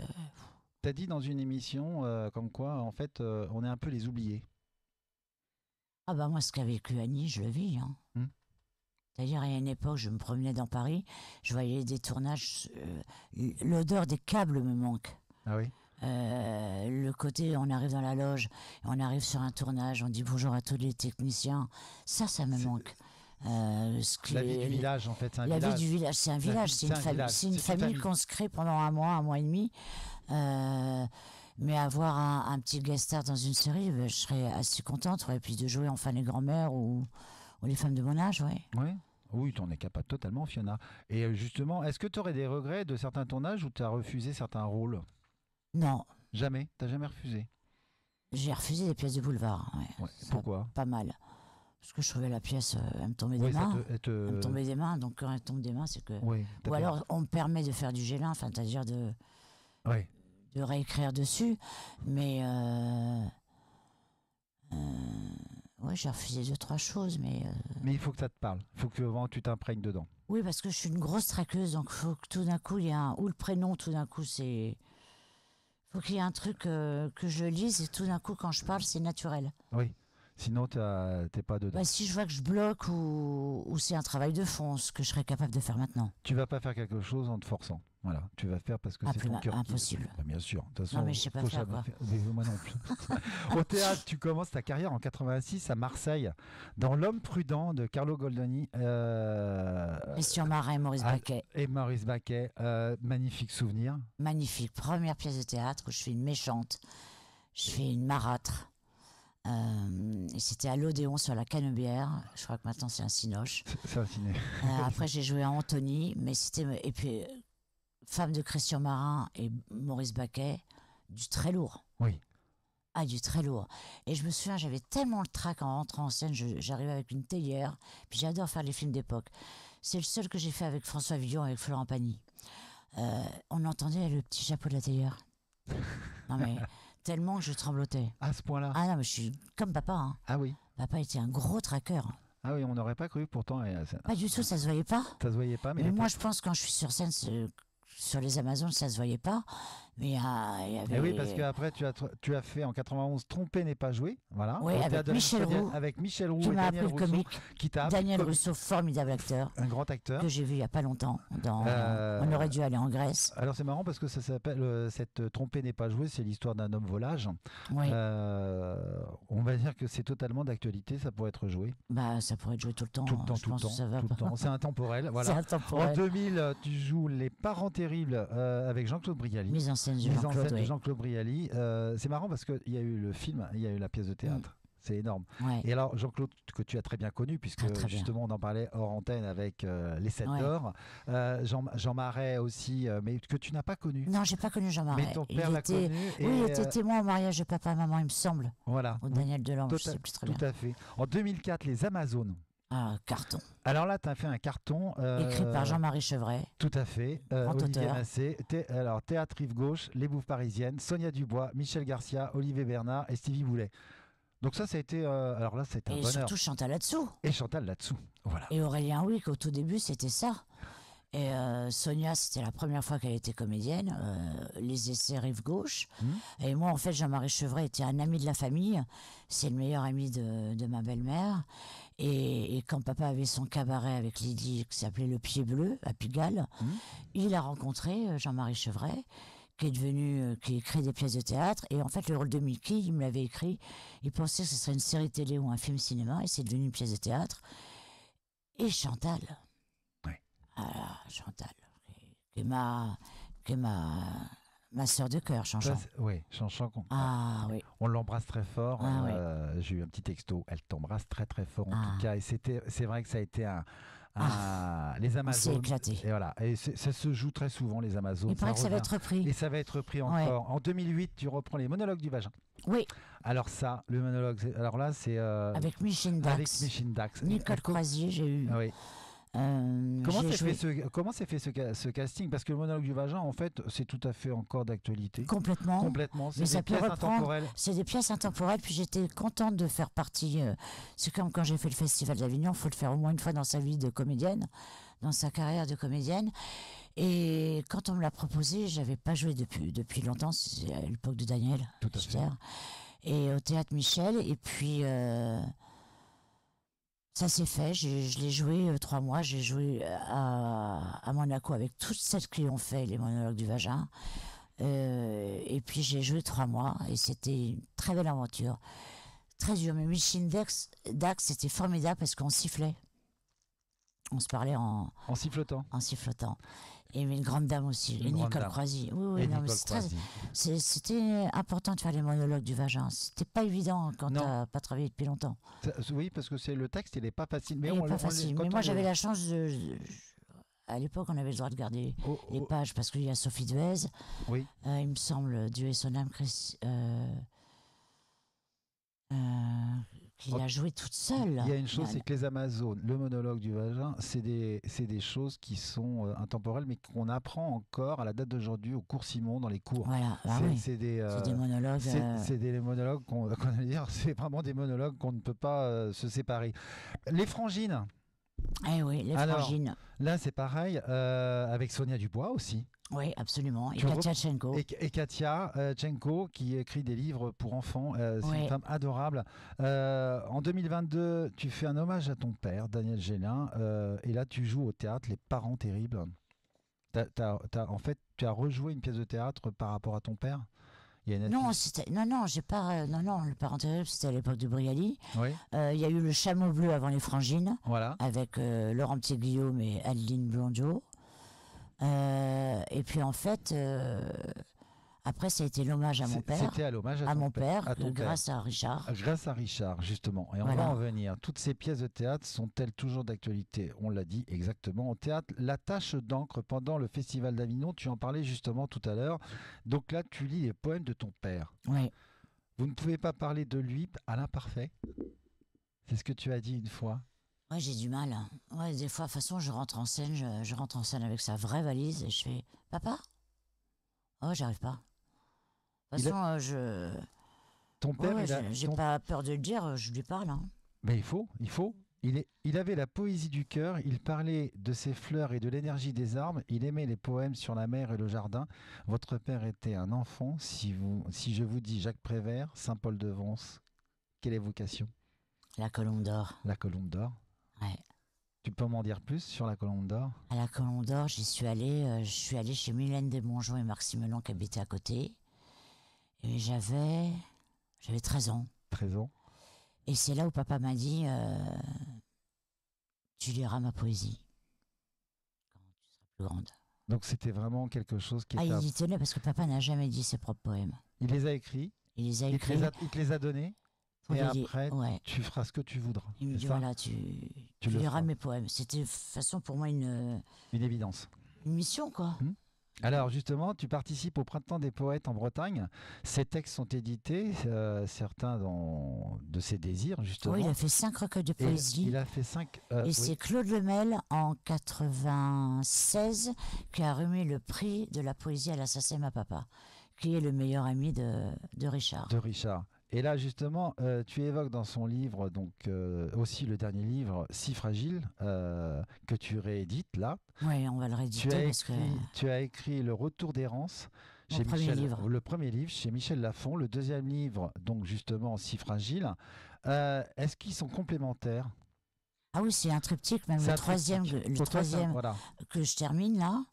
T'as dit dans une émission comme quoi en fait on est un peu les oubliés. Ah bah moi ce qu'a vécu Annie, je le vis. Hein. C'est-à-dire à une époque, je me promenais dans Paris, je voyais des tournages, l'odeur des câbles me manque. Ah oui. Le côté, on arrive dans la loge, on arrive sur un tournage, on dit bonjour à tous les techniciens, ça me manque. La vie du village, en fait, c'est un village. La vie du village, c'est un village, c'est une famille qu'on se crée pendant un mois et demi. Mais avoir un petit guest star dans une série, je serais assez contente. Et puis de jouer enfin les grands-mères ou les femmes de mon âge, ouais. Ouais. Oui, tu en es capable totalement, Fiona. Et justement, est-ce que tu aurais des regrets de certains tournages où tu as refusé certains rôles? Non. Jamais? Tu n'as jamais refusé? J'ai refusé des pièces de boulevard. Ouais. Pourquoi? Pas mal. Parce que je trouvais la pièce, elle me tombait des mains. Elle me tombait des mains, donc quand elle tombe des mains, c'est que. Oui, ou alors on me permet de faire du Gélin, enfin, c'est-à-dire de réécrire dessus. Mais. Ouais, j'ai refusé 2-3 choses, mais. Mais il faut que ça te parle. Il faut que vraiment tu t'imprègnes dedans. Oui, parce que je suis une grosse traqueuse, donc il faut que tout d'un coup, il y a ou le prénom, tout d'un coup, c'est. Il faut qu'il y ait un truc que je lise et tout d'un coup, quand je parle, c'est naturel. Oui. Sinon, t'es pas dedans. Bah, si je vois que je bloque ou c'est un travail de fond, ce que je serais capable de faire maintenant. Tu vas pas faire quelque chose en te forçant. Voilà, tu vas faire parce que c'est ton cœur. Impossible. Bah, bien sûr. De toute façon, non, mais je sais pas faire quoi. Moi non plus. Au théâtre, tu commences ta carrière en 86 à Marseille, dans L'Homme prudent de Carlo Goldoni. Christian Marin et Maurice Baquet. Et Maurice Baquet. Magnifique souvenir. Magnifique. Première pièce de théâtre où je fais une méchante. Je fais une marâtre. Et c'était à l'Odéon sur la Canebière. Je crois que maintenant c'est un Cinoche. C'est un ciné. Après j'ai joué à Antony, mais et puis femme de Christian Marin et Maurice Baquet, du très lourd. Oui. Ah, du très lourd. Et je me souviens, j'avais tellement le trac en rentrant en scène, j'arrivais avec une théière. Puis j'adore faire les films d'époque. C'est le seul que j'ai fait avec François Villon, avec Florent Pagny. On entendait le petit chapeau de la théière. Non mais tellement que je tremblotais. À ce point-là? Ah non, mais je suis comme papa. Hein. Ah oui. Papa était un gros traqueur. Ah oui, on n'aurait pas cru pourtant. Pas du tout, ça se voyait pas. Ça se voyait pas, mais moi je pense quand je suis sur scène sur les Amazones, ça se voyait pas. Mais il y avait... Et oui, parce qu'après, tu as fait en 91 Tromper n'est pas joué. Voilà. Oui, Au avec théâtre de Michel l'Institut, Roux, avec Michel Roux qui et m'a Daniel appris le Rousseau, comique. qui t'a appris Daniel le comique. Rousseau, formidable acteur, Un grand acteur. que j'ai vu il n'y a pas longtemps. On aurait dû aller en Grèce. Alors c'est marrant parce que ça s'appelle cette Tromper n'est pas joué, c'est l'histoire d'un homme volage. Oui. On va dire que c'est totalement d'actualité, ça pourrait être joué. Bah, ça pourrait être joué tout le temps. Tout le temps, je tout le pense temps, que ça va tout le pas. temps. C'est intemporel. C'est Voilà. En intemporel. 2000, tu joues Les Parents Terribles avec Jean-Claude Brialy. Mise en scène de Mise en Jean-Claude, scène de oui. Jean-Claude Brialy. C'est marrant parce qu'il y a eu le film, il y a eu la pièce de théâtre. C'est énorme. Ouais. Et alors, Jean-Claude, que tu as très bien connu, puisque Très bien. justement, on en parlait hors antenne avec Les 7 Ouais. d'or. Jean Marais aussi, mais que tu n'as pas connu. Non, j'ai pas connu Jean Marais. Mais ton père l'a connu. Oui, il était témoin au mariage de papa et maman, il me semble. Voilà. Au Daniel Delange, je Tout, sais plus très bien. tout à fait. En 2004, Les Amazones. Ah, carton. Alors là, tu as fait un carton. Écrit par Jean-Marie Chevret. Tout à fait. Grand Olivier auteur. Massé. Alors, Théâtre Rive Gauche, Les Bouffes Parisiennes, Sonia Dubois, Michel Garcia, Olivier Bernard et Stevie Boulet. Donc ça a été... alors là, c'était un Et bonheur. surtout Chantal là-dessous. Et Chantal là-dessous. Voilà. Et Aurélien Wick, au tout début, c'était ça. Et Sonia, c'était la première fois qu'elle était comédienne. Les essais Rive Gauche. Et moi, en fait, Jean-Marie Chevret était un ami de la famille. C'est le meilleur ami de ma belle-mère. Et quand papa avait son cabaret avec Lydie, qui s'appelait Le Pied Bleu, à Pigalle, il a rencontré Jean-Marie Chevret, qui est devenu, qui écrit des pièces de théâtre. Et en fait, le rôle de Mickey, il me l'avait écrit. Il pensait que ce serait une série télé ou un film cinéma. Et c'est devenu une pièce de théâtre. Et Chantal. Ouais. Ah, Chantal, qui est ma sœur de cœur, Chanchan. Oui, Chanchan. Ah oui. On l'embrasse très fort. Ah, J'ai eu un petit texto. Elle t'embrasse très très fort en Ah. tout cas. Et c'est vrai que ça a été les On s'est Amazones. éclaté. Et voilà. Et ça se joue très souvent les Amazones. Il paraît que ça va revient. être repris. Et ça va être repris Ouais. encore. En 2008, tu reprends les monologues du vagin. Oui, Alors ça, le monologue. Alors là, c'est avec Micheline avec Dax. Micheline Dax. Nicole Croisier, j'ai eu. Ah oui. Comment j'ai s'est joué fait ce casting? Parce que le monologue du vagin, en fait, c'est tout à fait encore d'actualité. complètement. Complètement. C'est Mais des ça peut pièces reprendre. intemporelles. C'est des pièces intemporelles, puis j'étais contente de faire partie. C'est comme quand j'ai fait le Festival d'Avignon, il faut le faire au moins une fois dans sa vie de comédienne, dans sa carrière de comédienne. Et quand on me l'a proposé, j'avais pas joué depuis longtemps, c'est à l'époque de Daniel Tout à fait. Richter. Et au Théâtre Michel, et puis ça s'est fait, je l'ai joué 3 mois, j'ai joué à Monaco avec toutes celles qui ont fait les monologues du vagin. Et puis j'ai joué 3 mois et c'était une très belle aventure. Très dur, mais Micheline Dax, c'était formidable parce qu'on sifflait. On se parlait en En sifflotant. Et mais une grande dame aussi, Une et grande Nicole dame. Croisier. Oui, Et non, mais Nicole c'est très- Croisier. c'était important de faire les monologues du vagin. C'était pas évident quand Non. t'as pas travaillé depuis longtemps. Oui, parce que c'est le texte, il n'est pas facile. Mais Il est on- pas on- facile. quand Mais on moi, le- j'avais la chance de. À l'époque, on avait le droit de garder Oh, les oh, pages parce qu'il y a Sophie Devez. oui. Il me semble, Dieu et son âme, qui Oh. a joué toute seule. Il y a une chose, c'est que les Amazones, le monologue du vagin, c'est des choses qui sont intemporelles, mais qu'on apprend encore à la date d'aujourd'hui au cours Simon dans les cours. Voilà, ah C'est oui. c'est des, C'est des monologues. c'est des monologues qu'on va dire, c'est vraiment des monologues qu'on ne peut pas se séparer. Les Frangines, Eh oui, les Alors, frangines. là c'est pareil, avec Sonia Dubois aussi. Oui, absolument. Et Tu Katia Tchenko. Et Katia Tchenko qui écrit des livres pour enfants. C'est Ouais. une femme adorable. En 2022, tu fais un hommage à ton père, Daniel Gélin. Et là, tu joues au théâtre Les Parents Terribles. En fait, tu as rejoué une pièce de théâtre par rapport à ton père. Il y a une Non, affiche- j'ai pas. Non, le parent terrible, c'était à l'époque de Brialy. Oui, Il y a eu le Chameau bleu avant les frangines, voilà. avec Laurent Petit-Guillaume et Adeline Blondiot. Et puis en fait, après, ça a été l'hommage à mon père. C'était à l'hommage À ton mon père, à ton père. grâce à Richard. Grâce à Richard, justement. Et on Voilà. va en venir. Toutes ces pièces de théâtre sont-elles toujours d'actualité? On l'a dit exactement. Au théâtre, La Tache d'encre pendant le Festival d'Avignon, tu en parlais justement tout à l'heure. Donc là, tu lis les poèmes de ton père. Oui. Vous ne pouvez pas parler de lui à l'imparfait? C'est ce que tu as dit une fois. Ouais, j'ai du mal. Ouais, des fois, de toute façon, je rentre en scène, je rentre en scène avec sa vraie valise et je fais Papa? Oh, j'arrive pas. De toute Il façon, Ton père, ouais, il a... j'ai ton- pas peur de le dire, je lui parle. Hein. Mais il faut. Il avait la poésie du cœur, il parlait de ses fleurs et de l'énergie des arbres, il aimait les poèmes sur la mer et le jardin. Votre père était un enfant, si je vous dis Jacques Prévert, Saint-Paul de Vence, quelle évocation? La Colombe d'Or. La Colombe d'Or. Ouais. Tu peux m'en dire plus sur la Colombe d'Or? À la Colombe d'Or, j'y suis allée. Je suis allée chez Mylène Desmongeons et Marc Simelon qui habitaient à côté. Et j'avais 13 ans. 13 ans. Et c'est là où papa m'a dit tu liras ma poésie quand tu seras plus grande. Donc c'était vraiment quelque chose qui Ah, était... il y tenait parce que papa n'a jamais dit ses propres poèmes. Il les a écrits, Il les a il écrits. il te les a donnés, pour et les lire. après, Ouais. tu feras ce que tu voudras. Il me C'est dit ça voilà, tu le liras feras. mes poèmes. C'était de toute façon pour moi une Une évidence. mission, quoi. Alors justement, tu participes au Printemps des poètes en Bretagne. Ces textes sont édités, certains de ses désirs, justement. Oui, il a fait 5 recueils de Et poésie. il a fait 5... Et c'est Claude Lemel, en 96, qui a remis le prix de la poésie à l'assassin à papa, qui est le meilleur ami de Richard. de Richard. Et là, justement, tu évoques dans son livre, donc aussi le dernier livre, Si fragile, que tu réédites là. Oui, on va le rééditer parce que... Tu as écrit Le Retour d'errance Mon chez premier livre. le premier livre chez Michel Lafon, le deuxième livre, donc justement Si fragile. Est-ce qu'ils sont complémentaires? Ah oui, c'est un triptyque, même C'est le un troisième, triptyque. le Pour toi, troisième voilà. que je termine là.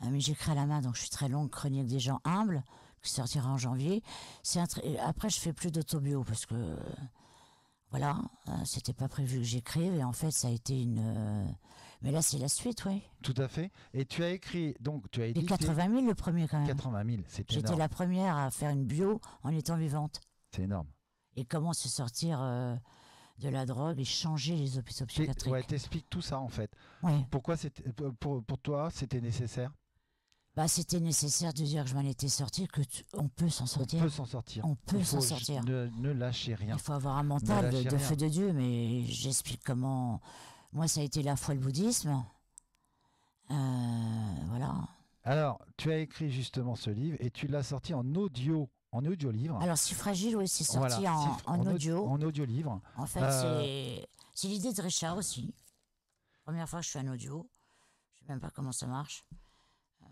Mais j'écris à la main, donc je suis très longue, Chronique des gens humbles, qui sortira en janvier. Après, je fais plus d'autobio parce que voilà, c'était pas prévu que j'écrive et en fait, ça a été une. Mais là, c'est la suite, oui. Tout à fait. Et tu as écrit, donc tu as Et édité 80 000 le premier quand même. 80 000, c'est J'étais énorme. la première à faire une bio en étant vivante. C'est énorme. Et comment se sortir de la drogue et changer les hôpitaux psychiatriques. Ouais, t'expliques tout ça en fait. Ouais. Pourquoi c'était, pour toi, c'était nécessaire? Bah, c'était nécessaire de dire que je m'en étais sortie, on peut s'en On sortir. peut s'en sortir. On peut Il s'en faut sortir. Ne lâchez rien. Il faut avoir un mental lâchez de rien. feu de Dieu, mais j'explique comment. Moi, ça a été la foi, le bouddhisme. Voilà. Alors, tu as écrit justement ce livre et tu l'as sorti en audio-livre. Alors, Si fragile, oui, c'est sorti Voilà, en audio. En audio-livre. En fait, c'est l'idée de Richard aussi. Première fois que je fais un audio. Je sais même pas comment ça marche.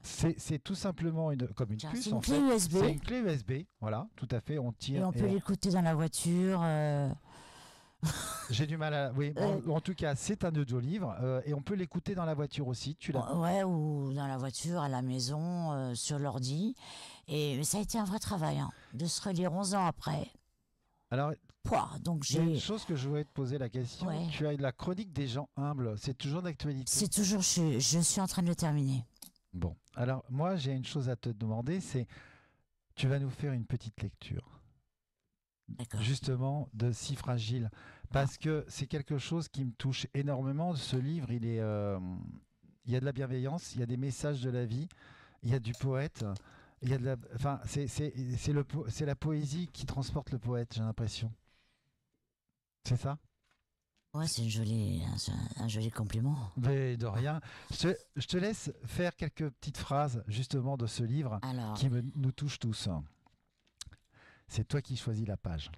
C'est tout simplement comme une Tiens, puce c'est une en clé fait. USB. C'est une clé USB, voilà, tout à fait. On tire. Et on peut l'écouter dans la voiture. J'ai du mal à. Oui, en tout cas, c'est un audio-livre et on peut l'écouter dans la voiture aussi. Tu l'as. Ouais, ou dans la voiture, à la maison, sur l'ordi. Mais ça a été un vrai travail, hein, de se relire 11 ans après. Alors, Pouah, donc il y a une j'ai. chose que je voulais te poser la question. Ouais. Tu as la chronique des gens humbles. C'est toujours d'actualité. C'est toujours. Je suis en train de le terminer. Bon, alors moi j'ai une chose à te demander, c'est tu vas nous faire une petite lecture, D'accord. justement de Si fragile, parce que c'est quelque chose qui me touche énormément. Ce livre, il y a de la bienveillance, il y a des messages de la vie, il y a du poète, il y a enfin c'est la poésie qui transporte le poète, j'ai l'impression. C'est ça? Ouais, c'est un joli compliment. Mais de rien. Je te laisse faire quelques petites phrases justement de ce livre Alors, qui nous touche tous. C'est toi qui choisis la page.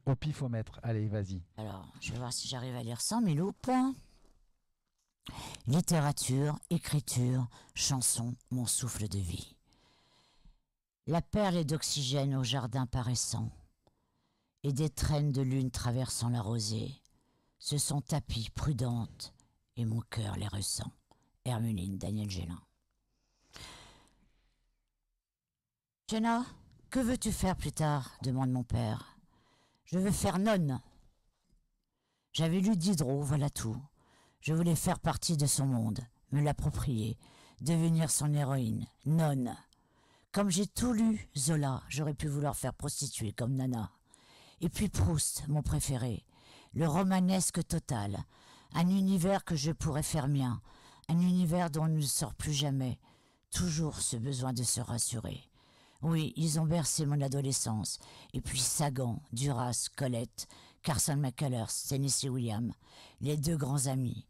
Au pifomètre. Allez, vas-y. alors, je vais voir si j'arrive à lire sans mes loupes. Littérature, écriture, chanson, mon souffle de vie. La perle est d'oxygène au jardin paraissant, et des traînes de lune traversant la rosée se sont tapies prudentes, et mon cœur les ressent. Hermeline, Daniel Gélin. Jenna, que veux-tu faire plus tard demande mon père. Je veux faire nonne. J'avais lu Diderot, voilà tout. Je voulais faire partie de son monde, me l'approprier, devenir son héroïne, nonne. Comme j'ai tout lu, Zola, j'aurais pu vouloir faire prostituée comme Nana. Et puis Proust, mon préféré, le romanesque total, un univers que je pourrais faire mien, un univers dont on ne sort plus jamais, toujours ce besoin de se rassurer. Oui, ils ont bercé mon adolescence, et puis Sagan, Duras, Colette, Carson McCullers, Tennessee Williams, les deux grands amis.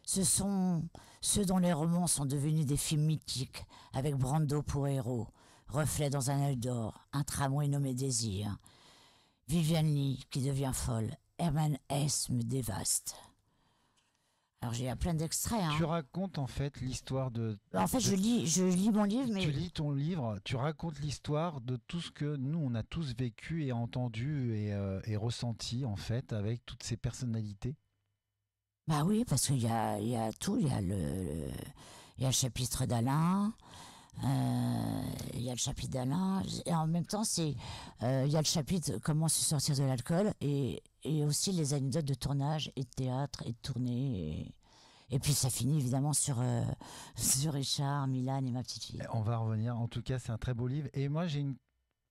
Ce sont ceux dont les romans sont devenus des films mythiques, avec Brando pour héros, Reflet dans un œil d'or, un tramway nommé Désir. Viviane Lee qui devient folle. Herman Hesse me dévaste. Alors j'ai plein d'extraits. Hein. Tu racontes en fait l'histoire de... En fait, je lis mon livre, mais... Tu lis ton livre, tu racontes l'histoire de tout ce que nous, on a tous vécu et entendu et ressenti en fait avec toutes ces personnalités. Bah oui, parce qu'il y a tout. Il y a le chapitre d'Alain. Il y a le chapitre d'Alain. Et en même temps, il y a le chapitre comment se sortir de l'alcool et aussi les anecdotes de tournage et de théâtre et de tournée. Et puis ça finit évidemment sur Richard, Milan et ma petite fille. On va revenir. En tout cas, c'est un très beau livre. Et moi, j'ai une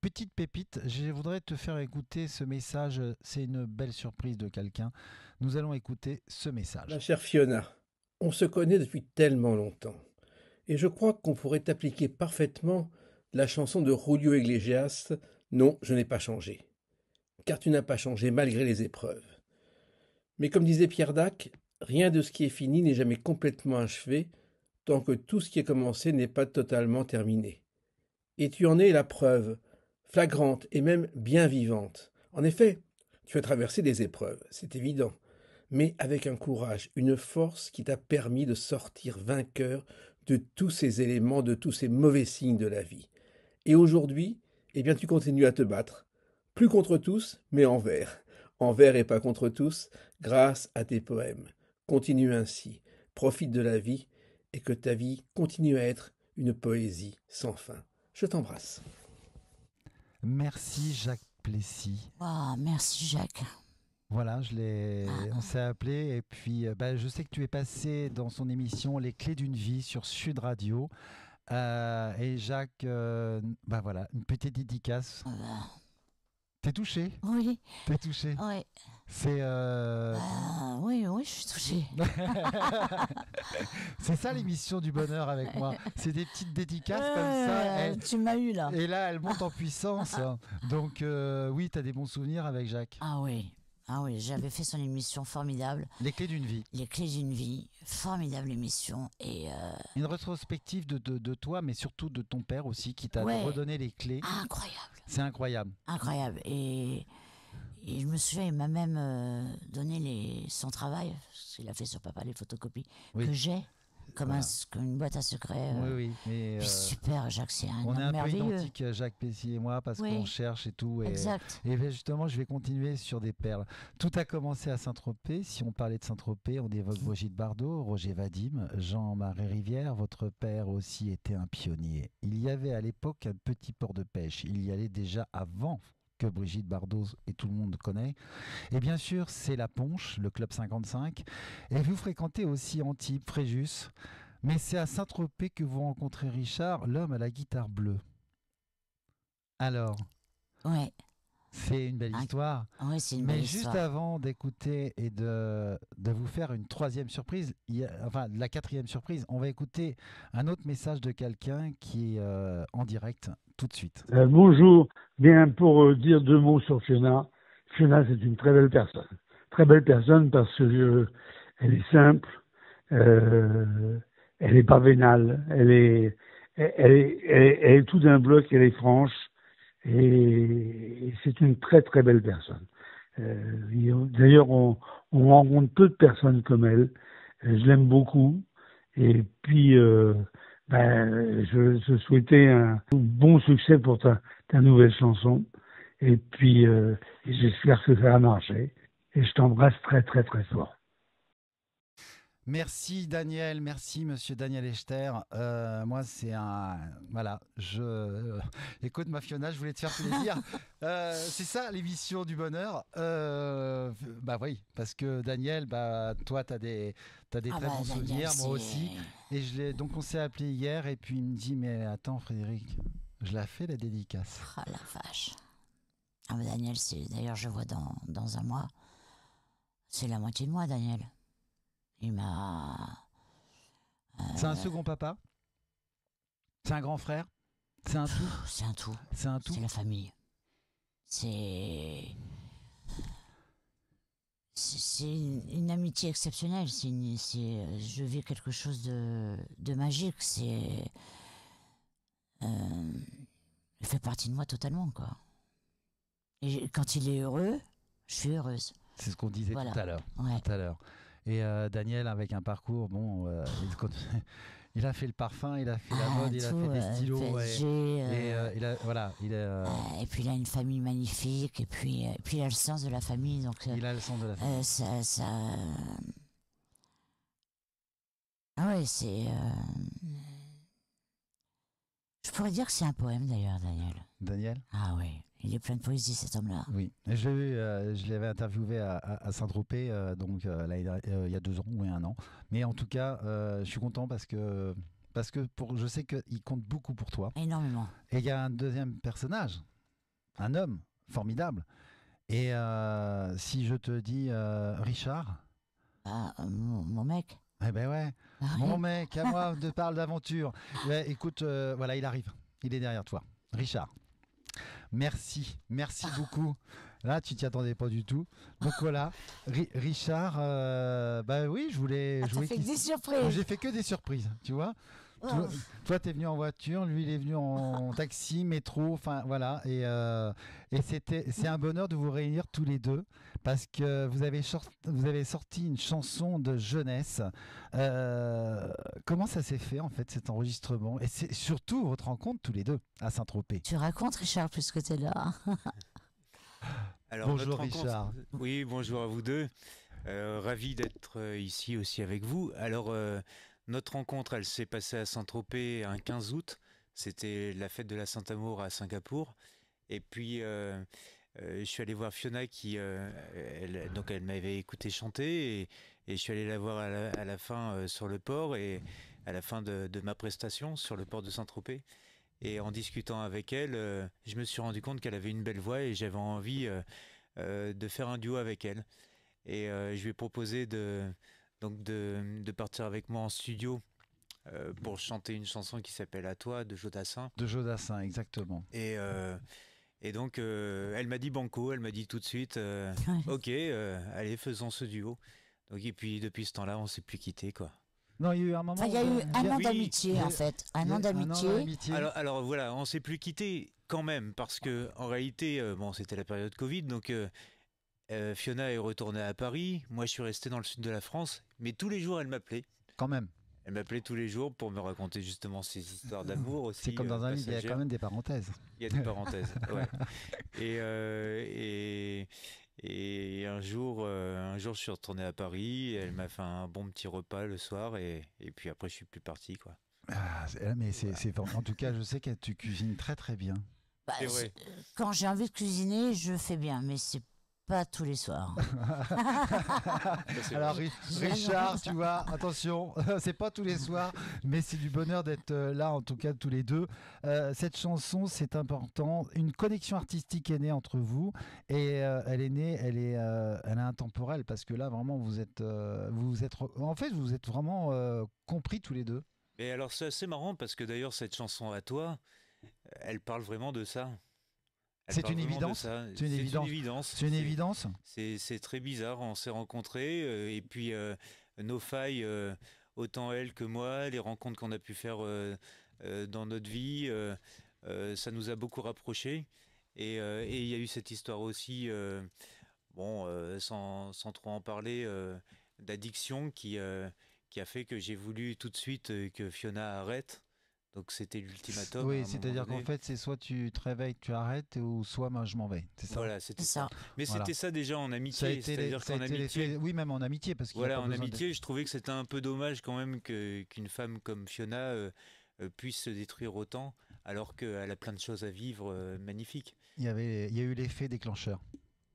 petite pépite. Je voudrais te faire écouter ce message. C'est une belle surprise de quelqu'un. Nous allons écouter ce message. Ma chère Fiona, on se connaît depuis tellement longtemps. Et je crois qu'on pourrait appliquer parfaitement la chanson de Julio Iglesias, Non, je n'ai pas changé. Car tu n'as pas changé malgré les épreuves. Mais comme disait Pierre Dac, rien de ce qui est fini n'est jamais complètement achevé, tant que tout ce qui est commencé n'est pas totalement terminé. Et tu en es la preuve, flagrante et même bien vivante. En effet, tu as traversé des épreuves, c'est évident, mais avec un courage, une force qui t'a permis de sortir vainqueur de tous ces éléments, de tous ces mauvais signes de la vie. Et aujourd'hui, eh bien, tu continues à te battre, plus contre tous, mais envers et pas contre tous, grâce à tes poèmes. Continue ainsi, profite de la vie, et que ta vie continue à être une poésie sans fin. Je t'embrasse. Merci Jacques Plessis. Oh, merci Jacques. Voilà, on s'est appelé et puis je sais que tu es passé dans son émission Les Clés d'une vie sur Sud Radio. Et Jacques, voilà, une petite dédicace. T'es touché? Oui. T'es touché? Oui. C'est. Oui, je suis touchée. C'est ça l'émission du bonheur avec moi. C'est des petites dédicaces comme ça. Tu m'as eu là. Et là, elle monte en puissance. Donc, oui, t'as des bons souvenirs avec Jacques. Ah oui, j'avais fait son émission formidable. Les Clés d'une vie. Les Clés d'une vie, formidable émission. Et une rétrospective de toi, mais surtout de ton père aussi, qui t'a redonné les clés. Incroyable. C'est incroyable. Incroyable. Et je me souviens, il m'a même donné son travail, parce qu'il a fait sur papa les photocopies, que j'ai. Comme une boîte à secrets. Oui. Mais, super, Jacques, c'est un on homme est un merveilleux. peu identiques, Jacques Plessis et moi, parce qu'on cherche et tout. Exact. Et justement, je vais continuer sur des perles. Tout a commencé à Saint-Tropez. Si on parlait de Saint-Tropez, on évoque Brigitte Bardot, Roger Vadim, Jean-Marie Rivière. Votre père aussi était un pionnier. Il y avait à l'époque un petit port de pêche. Il y allait déjà avant que Brigitte Bardot et tout le monde connaît. Et bien sûr, c'est la Ponche, le Club 55. Et vous fréquentez aussi Antibes, Fréjus. Mais c'est à Saint-Tropez que vous rencontrez Richard, l'homme à la guitare bleue. Alors, c'est une belle histoire. Oui, c'est une belle belle histoire. Mais juste avant d'écouter et de vous faire une troisième surprise, la quatrième surprise, on va écouter un autre message de quelqu'un qui est en direct tout de suite. Bonjour, bien pour dire deux mots sur Fiona. Fiona, c'est une très belle personne. Très belle personne parce que elle est simple. Elle est pas vénale, elle est tout d'un bloc, elle est franche et c'est une très très belle personne. D'ailleurs, on rencontre peu de personnes comme elle. Je l'aime beaucoup et puis je souhaitais un bon succès pour ta nouvelle chanson et puis j'espère que ça va marcher et je t'embrasse très très très fort. Merci Daniel, merci Monsieur Daniel Echter. Moi c'est un... Voilà, écoute ma Fiona, je voulais te faire plaisir. C'est ça l'émission du bonheur. Oui, parce que Daniel, toi tu as des très bons souvenirs, moi aussi. Et donc on s'est appelé hier et puis il me dit mais attends Frédéric, je la fais la dédicace. Ah la vache. Ah mais Daniel, d'ailleurs je vois dans un mois. C'est la moitié de moi Daniel. Il m'a... C'est un second papa? C'est un grand frère? C'est un tout? C'est un tout. C'est un tout? C'est la famille. C'est une amitié exceptionnelle. Je vis quelque chose de magique. Elle fait partie de moi totalement, quoi. Et quand il est heureux, je suis heureuse. C'est ce qu'on disait Voilà. tout à l'heure. Ouais. Tout à l'heure. Et Daniel, avec un parcours, bon, il a fait le parfum, il a fait la mode, il a fait des stylos. PSG, Voilà, et puis il a une famille magnifique, et puis il a le sens de la famille. Donc, il a le sens de la famille. Ah ouais, c'est... Je pourrais dire que c'est un poème d'ailleurs, Daniel. Daniel? Ah oui, il est plein de poésie cet homme-là. Oui, et je l'avais interviewé à Saint-Tropez, il y a 2 ans ou 1 an. Mais en tout cas, je suis content parce que je sais qu'il compte beaucoup pour toi. Énormément. Et il y a un deuxième personnage, un homme formidable. Et si je te dis Richard, Mon mec. eh ben ouais, mon mec, à moi de parle d'aventure. Ouais, écoute, voilà, il arrive, il est derrière toi, Richard. Merci beaucoup. Là, tu t'y attendais pas du tout. Donc voilà, Richard, bah oui, je voulais. T'as fait que des surprises. J'ai fait que des surprises, tu vois. Toi, t'es venu en voiture, lui, il est venu en taxi, métro, enfin voilà. Et c'est un bonheur de vous réunir tous les deux parce que vous avez sorti une chanson de jeunesse. Comment ça s'est fait en fait cet enregistrement et c'est surtout votre rencontre tous les deux à Saint-Tropez. Tu racontes, Richard, puisque t'es là. Alors, bonjour Richard. Oui, bonjour à vous deux. Ravi d'être ici aussi avec vous. Alors, notre rencontre, elle s'est passée à Saint-Tropez un 15 août. C'était la fête de la Saint-Amour à Singapour. Et puis, je suis allé voir Fiona elle m'avait écouté chanter et je suis allé la voir à la fin sur le port et à la fin de ma prestation sur le port de Saint-Tropez. Et en discutant avec elle, je me suis rendu compte qu'elle avait une belle voix et j'avais envie de faire un duo avec elle. Et je lui ai proposé de partir avec moi en studio pour chanter une chanson qui s'appelle À toi de Jodassin. De Jodassin, exactement. Et donc, elle m'a dit banco, elle m'a dit tout de suite, ok, allez, faisons ce duo. Donc, et puis, depuis ce temps-là, on ne s'est plus quittés, quoi. Non, il y a eu un moment. Il y a eu un an d'amitié, en fait. Un an d'amitié. Alors voilà, on s'est plus quittés quand même, parce que en réalité, c'était la période Covid, donc Fiona est retournée à Paris. Moi, je suis resté dans le sud de la France, mais tous les jours, elle m'appelait. Quand même. Elle m'appelait tous les jours pour me raconter justement ses histoires d'amour aussi. C'est comme dans un livre, il y a quand même des parenthèses. Il y a des parenthèses, ouais. Et un jour, je suis retourné à Paris. Elle m'a fait un bon petit repas le soir et puis après, je suis plus parti, quoi. Mais en tout cas, je sais que tu cuisines très très bien. Bah, c'est vrai. Quand j'ai envie de cuisiner, je fais bien, mais c'est pas tous les soirs. Alors Richard, tu vois, attention, c'est pas tous les soirs, mais c'est du bonheur d'être là, en tout cas tous les deux. Cette chanson, c'est important. Une connexion artistique est née entre vous, et elle est intemporelle parce que là, vraiment, vous êtes vraiment compris tous les deux. Et alors, c'est assez marrant parce que d'ailleurs, cette chanson À toi, elle parle vraiment de ça. C'est une évidence. C'est une évidence. C'est une évidence. C'est très bizarre. On s'est rencontrés et puis nos failles, autant elle que moi, les rencontres qu'on a pu faire dans notre vie, ça nous a beaucoup rapprochés. Et il y a eu cette histoire aussi, sans trop en parler, d'addiction qui a fait que j'ai voulu tout de suite que Fiona arrête. Donc c'était l'ultimatum. Oui, c'est-à-dire qu'en fait, c'est soit tu te réveilles, tu arrêtes, ou soit moi je m'en vais. C'est ça. Voilà, c'était ça. Mais voilà. C'était ça déjà en amitié. C'est-à-dire qu'en amitié, oui, même en amitié, parce que voilà, en amitié, je trouvais que c'était un peu dommage quand même qu'une femme comme Fiona puisse se détruire autant, alors qu'elle a plein de choses à vivre magnifiques. Il y a eu l'effet déclencheur.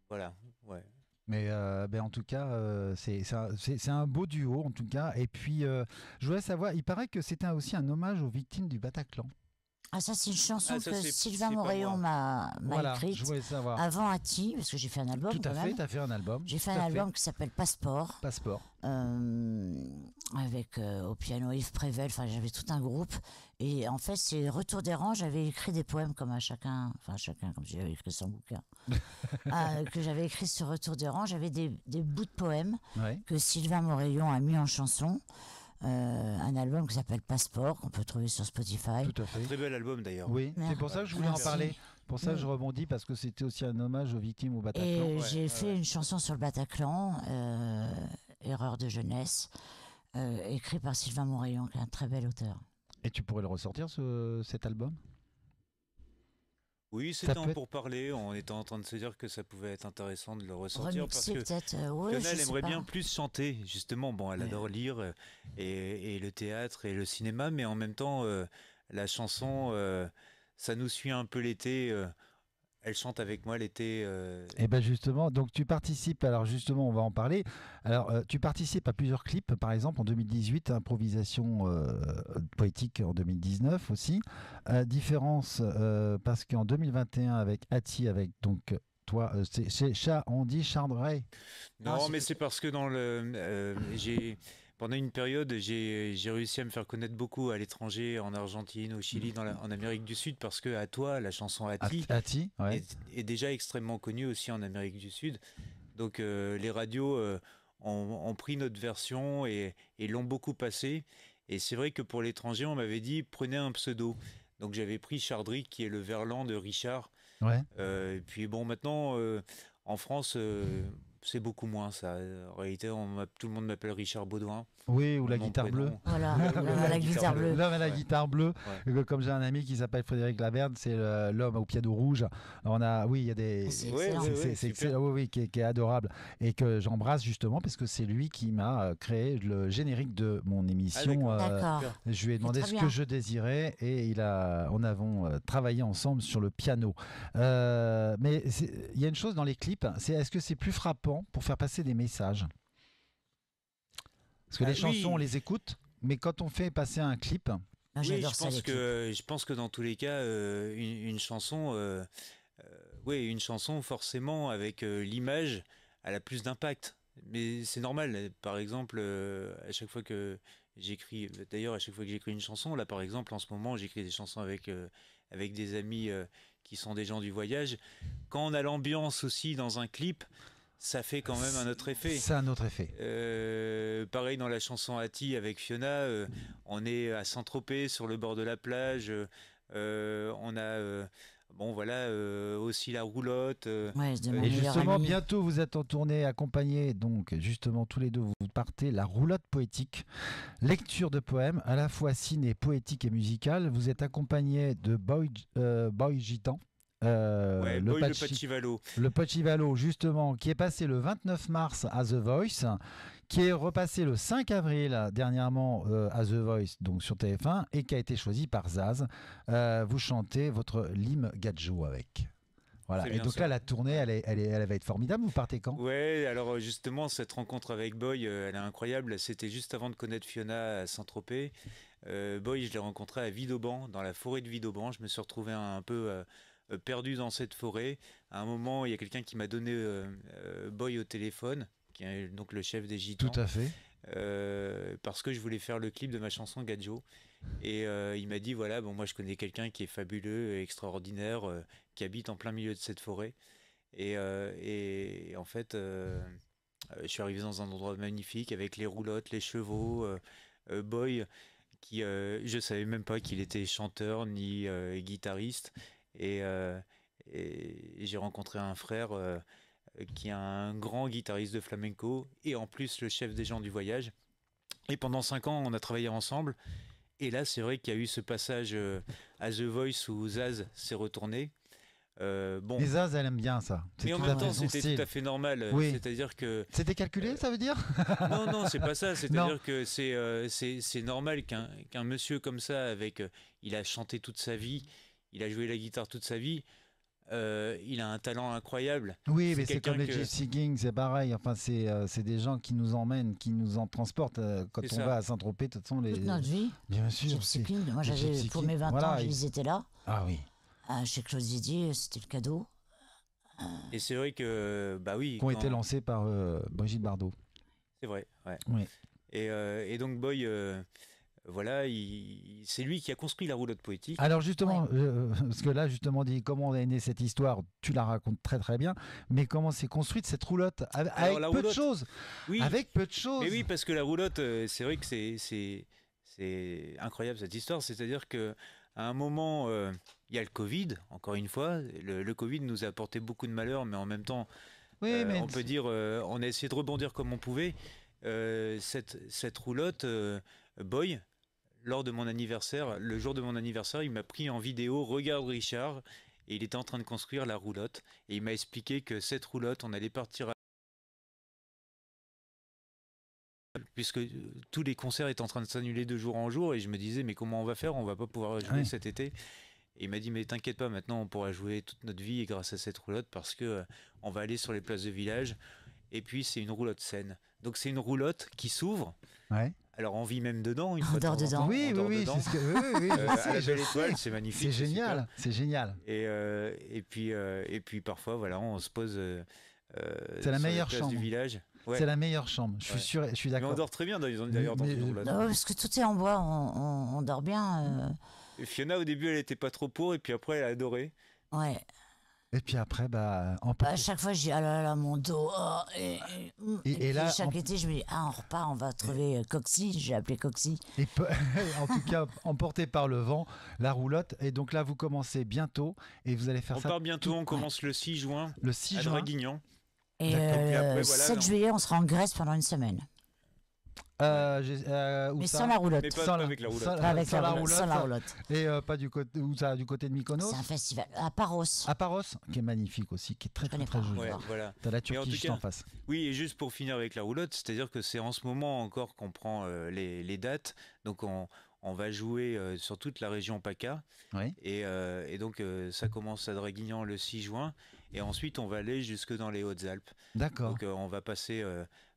Voilà, ouais. Mais en tout cas, c'est un beau duo en tout cas. Et puis, je voudrais savoir, il paraît que c'était aussi un hommage aux victimes du Bataclan. Ah, ça, c'est une chanson ça, que Sylvain Moréon m'a écrite je voulais savoir. avant Ati, parce que j'ai fait un album. Tout à fait, tu as fait un album. J'ai fait un album qui s'appelle Passeport. Avec au piano Yves Prével, enfin j'avais tout un groupe. Et en fait, c'est Retour des rangs, j'avais écrit des poèmes comme à chacun, comme j'avais écrit son bouquin, que j'avais écrit sur Retour des rangs. J'avais des bouts de poèmes que Sylvain Moréon a mis en chanson. un album qui s'appelle Passeport, qu'on peut trouver sur Spotify. Tout à fait. Très bel album d'ailleurs. Oui, c'est pour ça que je voulais en Merci. parler. Pour ça, je rebondis parce que c'était aussi un hommage aux victimes au Bataclan. Et j'ai fait une chanson sur le Bataclan, Erreur de jeunesse, écrit par Sylvain Mouraillon, qui est un très bel auteur. Et tu pourrais le ressortir, cet album? Oui, Ça c'était peut être- pour parler. On était en train de se dire que ça pouvait être intéressant de le ressortir Remixé parce que peut-être, ouais, Fiona, je elle sais aimerait pas. bien plus chanter, justement. Bon, elle adore lire et le théâtre et le cinéma, mais en même temps, la chanson, ça nous suit un peu l'été. Elle chante avec moi l'été. Et bien justement, donc tu participes, alors justement on va en parler, alors tu participes à plusieurs clips, par exemple en 2018, Improvisation poétique en 2019 aussi, différence parce qu'en 2021 avec Ati, avec donc toi, c'est Andy Chardray. Non, c'est- mais c'est parce que pendant une période, j'ai réussi à me faire connaître beaucoup à l'étranger, en Argentine, au Chili, en Amérique du Sud, parce que à toi, la chanson Ati Ati, ouais. est déjà extrêmement connue aussi en Amérique du Sud. Donc les radios ont pris notre version et l'ont beaucoup passée. Et c'est vrai que pour l'étranger, on m'avait dit prenez un pseudo. Donc j'avais pris Chardric, qui est le verlan de Richard. Ouais. Et puis bon, maintenant, en France, c'est beaucoup moins ça. En réalité, tout le monde m'appelle Richard Baudouin. Oui, ou la Mon guitare prénom. bleue. Voilà, La la guitare guitare bleue. bleue. L'homme à la Ouais. guitare bleue. Ouais. Comme j'ai un ami qui s'appelle Frédéric Laverde, c'est l'homme au piano rouge. On a, oui, il y a des. C'est Ouais, excellent. ouais, C'est super. excellent, oui, oui, qui est adorable et que j'embrasse justement parce que c'est lui qui m'a créé le générique de mon émission. D'accord. Je lui ai demandé très ce bien. que je désirais et on avons travaillé ensemble sur le piano. Mais il y a une chose dans les clips, est-ce que c'est plus frappant pour faire passer des messages? Parce que les chansons, oui. on les écoute, mais quand on fait passer un clip, Moi, Oui, j'adore ça, les clips. je pense que dans tous les cas, une chanson, une chanson forcément avec l'image, elle a plus d'impact. Mais c'est normal. Par exemple, à chaque fois que j'écris, d'ailleurs, à chaque fois que j'écris une chanson, là, par exemple, en ce moment, j'écris des chansons avec des amis qui sont des gens du voyage. Quand on a l'ambiance aussi dans un clip, ça fait quand même un autre effet. c'est un autre effet. Pareil dans la chanson Ati avec Fiona, on est à Saint-Tropez sur le bord de la plage. On a aussi la roulotte. Ouais, de mon Et meilleur justement, ami. bientôt, vous êtes en tournée accompagnés, donc justement, tous les deux, vous partez la roulotte poétique, lecture de poèmes, à la fois ciné, poétique et musical. Vous êtes accompagné de Boy Gitan. Ouais, Boy le Pachivalo. Le Pachivalo, justement, qui est passé le 29 mars à The Voice, qui est repassé le 5 avril dernièrement à The Voice, donc sur TF1, et qui a été choisi par Zaz. Vous chantez votre Lim Gadjo avec. Voilà. C'est Et bien donc ça. là, la tournée, elle va être formidable. Vous partez quand? Ouais, alors justement, cette rencontre avec Boy, elle est incroyable. C'était juste avant de connaître Fiona à Saint-Tropez. Boy, je l'ai rencontré à Vidauban, dans la forêt de Vidauban. Je me suis retrouvé un peu perdu dans cette forêt. À un moment, il y a quelqu'un qui m'a donné Boy au téléphone, qui est donc le chef des Gitans. Tout à fait. Parce que je voulais faire le clip de ma chanson Gadjo. Et il m'a dit voilà, bon, moi je connais quelqu'un qui est fabuleux et extraordinaire, qui habite en plein milieu de cette forêt. Et en fait, je suis arrivé dans un endroit magnifique avec les roulottes, les chevaux, Boy, qui je savais même pas qu'il était chanteur ni guitariste. Et j'ai rencontré un frère qui est un grand guitariste de flamenco et en plus le chef des gens du voyage. Et pendant 5 ans, on a travaillé ensemble. Et là, c'est vrai qu'il y a eu ce passage à The Voice où Zaz s'est retourné. Bon. Et Zaz, elle aime bien ça. Mais en même temps, c'était tout à fait normal. Oui. C'est-à-dire que. C'était calculé, ça veut dire? Non, c'est pas ça. C'est-à-dire que c'est normal qu'un monsieur comme ça, il a chanté toute sa vie, il a joué la guitare toute sa vie. Il a un talent incroyable. Oui, mais c'est quelqu'un comme les que- Gypsy Kings, c'est pareil. Enfin, c'est des gens qui nous emmènent, qui nous en transportent. Quand C'est on ça. va à Saint-Tropez, de toute façon, Toute notre vie. bien sûr. Gypsy King. Moi, les j'avais, Gypsy pour Kings, mes 20 voilà, ans, ils étaient là. Ah oui. Chez Claude Zidi, c'était le cadeau. Et c'est vrai que, bah oui. Qui ont quand- été lancés par Brigitte Bardot. C'est vrai, ouais. Oui. Et donc Boy, voilà, c'est lui qui a construit la roulotte poétique. Alors justement, parce que là justement dit comment est née cette histoire, tu la racontes très très bien, mais comment s'est construite cette roulotte avec peu de choses, oui, avec peu de choses. Mais oui, parce que la roulotte, c'est vrai que c'est incroyable cette histoire, c'est-à-dire que à un moment, il y a le Covid, encore une fois, le Covid nous a apporté beaucoup de malheur, mais en même temps, on peut dire, on a essayé de rebondir comme on pouvait. Cette roulotte, Boy, lors de mon anniversaire, le jour de mon anniversaire, il m'a pris en vidéo, regarde Richard, et il était en train de construire la roulotte. Et il m'a expliqué que cette roulotte, on allait partir puisque tous les concerts étaient en train de s'annuler de jour en jour, et je me disais, mais comment on va faire? On va pas pouvoir jouer cet été. Et il m'a dit, mais t'inquiète pas, maintenant on pourra jouer toute notre vie grâce à cette roulotte, parce que on va aller sur les places de village. Et puis c'est une roulotte saine. Donc c'est une roulotte qui s'ouvre. Ouais. Alors on vit même dedans. On dort dedans. Oui, c'est ce que. Oui, à la belle étoile, c'est magnifique. C'est génial, c'est génial. Et puis parfois, voilà, on se pose. C'est la meilleure chambre du village. Ouais. C'est la meilleure chambre. Je suis sûr, je suis d'accord. Mais on dort très bien d'ailleurs dans une roulotte. Non, parce que tout est en bois, on dort bien. Et Fiona au début, elle était pas trop pour, et puis après, elle a adoré. Ouais. Et puis après, à chaque fois, je dis, ah là là, mon dos. Oh, et là, chaque été, je me dis, on repart, on va trouver Coxy. J'ai appelé Coxy. Et en tout cas, emporté par le vent, la roulotte. Et donc là, vous commencez bientôt et vous allez faire ça. On part bientôt, on commence le 6 juin. Le 6 à juin. Draguignan. Et le 7 juillet, on sera en Grèce pendant une semaine. Mais sans la roulotte. Mais pas avec la roulotte. Sans la roulotte. Et pas du côté, où ça, du côté de Mykonos. C'est un festival à Paros. À Paros, qui est magnifique aussi, qui est très très joli. Ouais, voilà. T'as la Turquie juste en face. Oui, et juste pour finir avec la roulotte, c'est-à-dire que c'est en ce moment encore qu'on prend les dates. Donc on va jouer sur toute la région PACA. Oui. Et donc ça commence à Draguignan le 6 juin. Et ensuite on va aller jusque dans les Hautes-Alpes. D'accord. Donc on va passer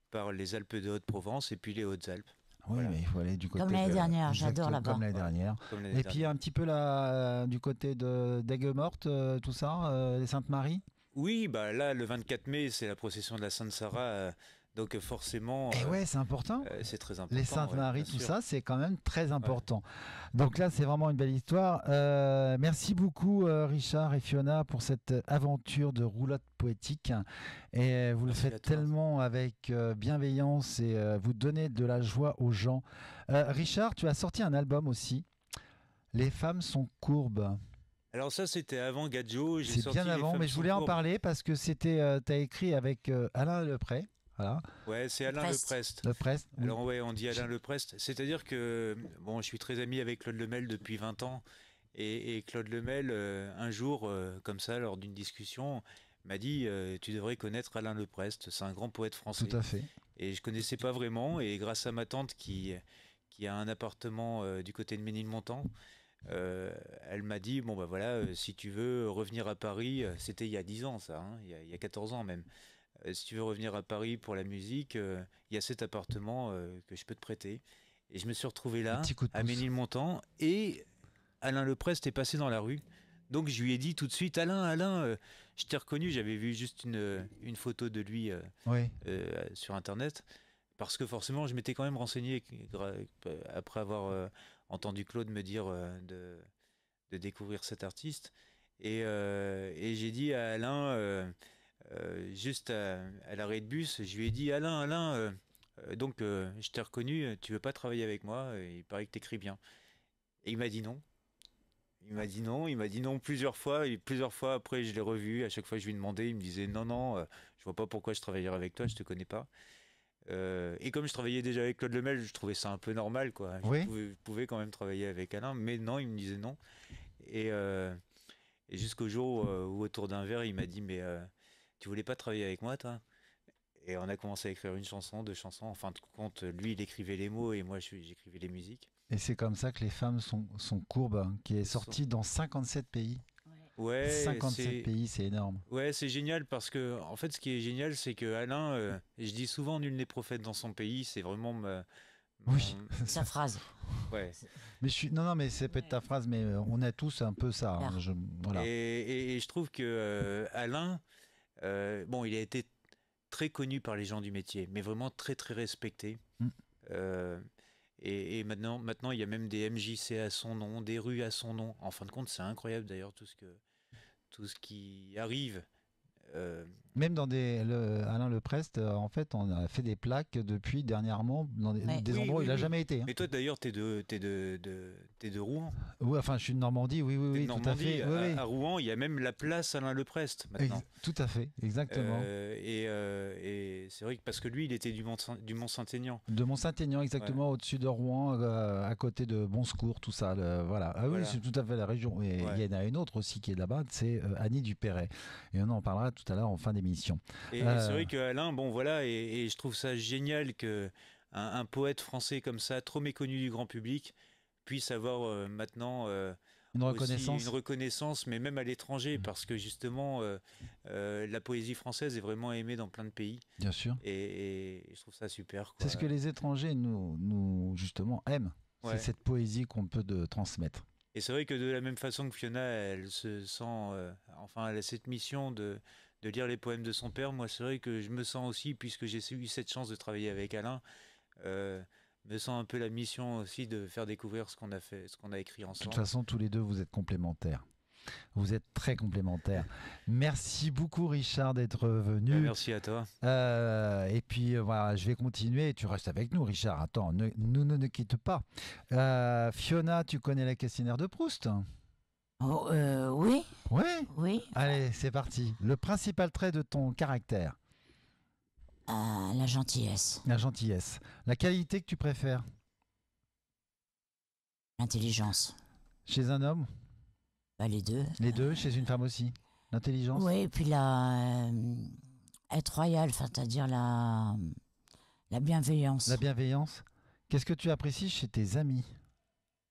par les Alpes de Haute-Provence et puis les Hautes-Alpes. Oui, voilà. Mais il faut aller du côté. Comme l'année dernière, j'adore là-bas. Comme l'année dernière. Et puis un petit peu du côté d'Aigues-Mortes, tout ça, les Saintes-Maries. Oui, bah là, le 24 mai, c'est la procession de la Sainte-Sarah. Donc forcément, ouais, c'est important. C'est très important. Les Saintes-Maries, tout sûr. ça, c'est quand même très important. Ouais. Donc là, c'est vraiment une belle histoire. Merci beaucoup, Richard et Fiona, pour cette aventure de roulotte poétique. Et vous le faites tellement avec bienveillance et vous donnez de la joie aux gens. Richard, tu as sorti un album aussi. Les femmes sont courbes. Alors ça, c'était avant Gadjo. C'est bien avant, mais je voulais en parler parce que c'était, tu as écrit avec Alain Leprest. Voilà. Ouais, c'est Alain Leprest. Leprest. Oui. Alors ouais, on dit Alain Leprest. C'est-à-dire que bon, je suis très ami avec Claude Lemel depuis 20 ans. Et Claude Lemel, un jour, comme ça, lors d'une discussion, m'a dit tu devrais connaître Alain Leprest. C'est un grand poète français. Tout à fait. Et je connaissais pas vraiment. Et grâce à ma tante qui a un appartement du côté de Ménilmontant, elle m'a dit bon bah voilà, si tu veux revenir à Paris, c'était il y a 10 ans ça, hein, il y a 14 ans même. Si tu veux revenir à Paris pour la musique, il y a cet appartement que je peux te prêter. Et je me suis retrouvé là, à Ménilmontant, et Alain Leprest est passé dans la rue. Donc je lui ai dit tout de suite, Alain, je t'ai reconnu, j'avais vu juste une photo de lui sur Internet, parce que forcément je m'étais quand même renseigné après avoir entendu Claude me dire de découvrir cet artiste. Et j'ai dit à Alain... juste à l'arrêt de bus, je lui ai dit Alain, donc je t'ai reconnu, tu veux pas travailler avec moi? Il paraît que t'écris bien. Et il m'a dit non. Il m'a dit non plusieurs fois. Et plusieurs fois après, je l'ai revu. À chaque fois, je lui demandais, il me disait non, je vois pas pourquoi je travaillerais avec toi, je te connais pas. Et comme je travaillais déjà avec Claude Lemel, je trouvais ça un peu normal, quoi. Je pouvais quand même travailler avec Alain, mais non, il me disait non. Et jusqu'au jour où autour d'un verre, il m'a dit mais tu voulais pas travailler avec moi, toi? Et on a commencé à écrire une chanson, 2 chansons. En fin de compte, lui, il écrivait les mots et moi, j'écrivais les musiques. Et c'est comme ça que Les femmes sont courbes, hein, qui est sorti dans 57 pays. Ouais, 57 pays, c'est énorme. Ouais, c'est génial parce que, en fait, ce qui est génial, c'est que Alain, je dis souvent, nul n'est prophète dans son pays. C'est vraiment sa phrase. Ouais. Mais non, mais c'est peut-être ta phrase, mais on a tous un peu ça. Hein, voilà. Et je trouve que Alain. Bon, il a été très connu par les gens du métier, mais vraiment très très respecté. Et maintenant, il y a même des MJC à son nom, des rues à son nom. En fin de compte, c'est incroyable d'ailleurs tout ce qui arrive. Euh, Même dans Alain Leprest, en fait, on a fait des plaques depuis dernièrement dans des Ouais. endroits où il n'a jamais été. Hein. Mais toi d'ailleurs, t'es de Rouen. Oui, enfin, je suis de Normandie, oui, T'es de tout à fait. Normandie. À Rouen, il y a même la place Alain Leprest maintenant. Tout à fait, exactement. Et c'est vrai que parce que lui, il était du Mont Saint-Aignan. De Mont-Saint-Aignan, exactement, au-dessus de Rouen, à côté de Bon-Secours, tout ça. Voilà. Ah oui, Voilà. c'est tout à fait la région. Et il y en a une autre aussi qui est là-bas, c'est Annie Dupéret. Et on en parlera tout à l'heure en fin d'émission. Et c'est vrai que Alain, bon voilà, et je trouve ça génial que un poète français comme ça, trop méconnu du grand public, puisse avoir maintenant Une aussi reconnaissance. une reconnaissance, mais même à l'étranger, parce que justement, la poésie française est vraiment aimée dans plein de pays, Bien sûr. et je trouve ça super, quoi. C'est ce que les étrangers nous justement aiment. Ouais. C'est cette poésie qu'on peut transmettre. Et c'est vrai que de la même façon que Fiona, elle se sent, enfin, elle a cette mission de lire les poèmes de son père. Moi, c'est vrai que je me sens aussi, puisque j'ai eu cette chance de travailler avec Alain, me sens un peu la mission aussi de faire découvrir ce qu'on a fait, ce qu'on a écrit De toute ensemble. façon, tous les deux, vous êtes complémentaires. Vous êtes très complémentaires. Merci beaucoup, Richard, d'être venu. Merci à toi. Et puis, voilà, je vais continuer. Tu restes avec nous, Richard. Attends, ne quitte pas. Fiona, tu connais la questionnaire de Proust? Oh, oui, Ouais. oui. Allez, c'est parti. Le principal trait de ton caractère? La gentillesse, La gentillesse. La qualité que tu préfères l'intelligence. chez un homme? Bah, les deux. Les deux, chez une femme aussi? L'intelligence? Oui, et puis être royal, c'est-à-dire la bienveillance. La bienveillance? Qu'est-ce que tu apprécies chez tes amis?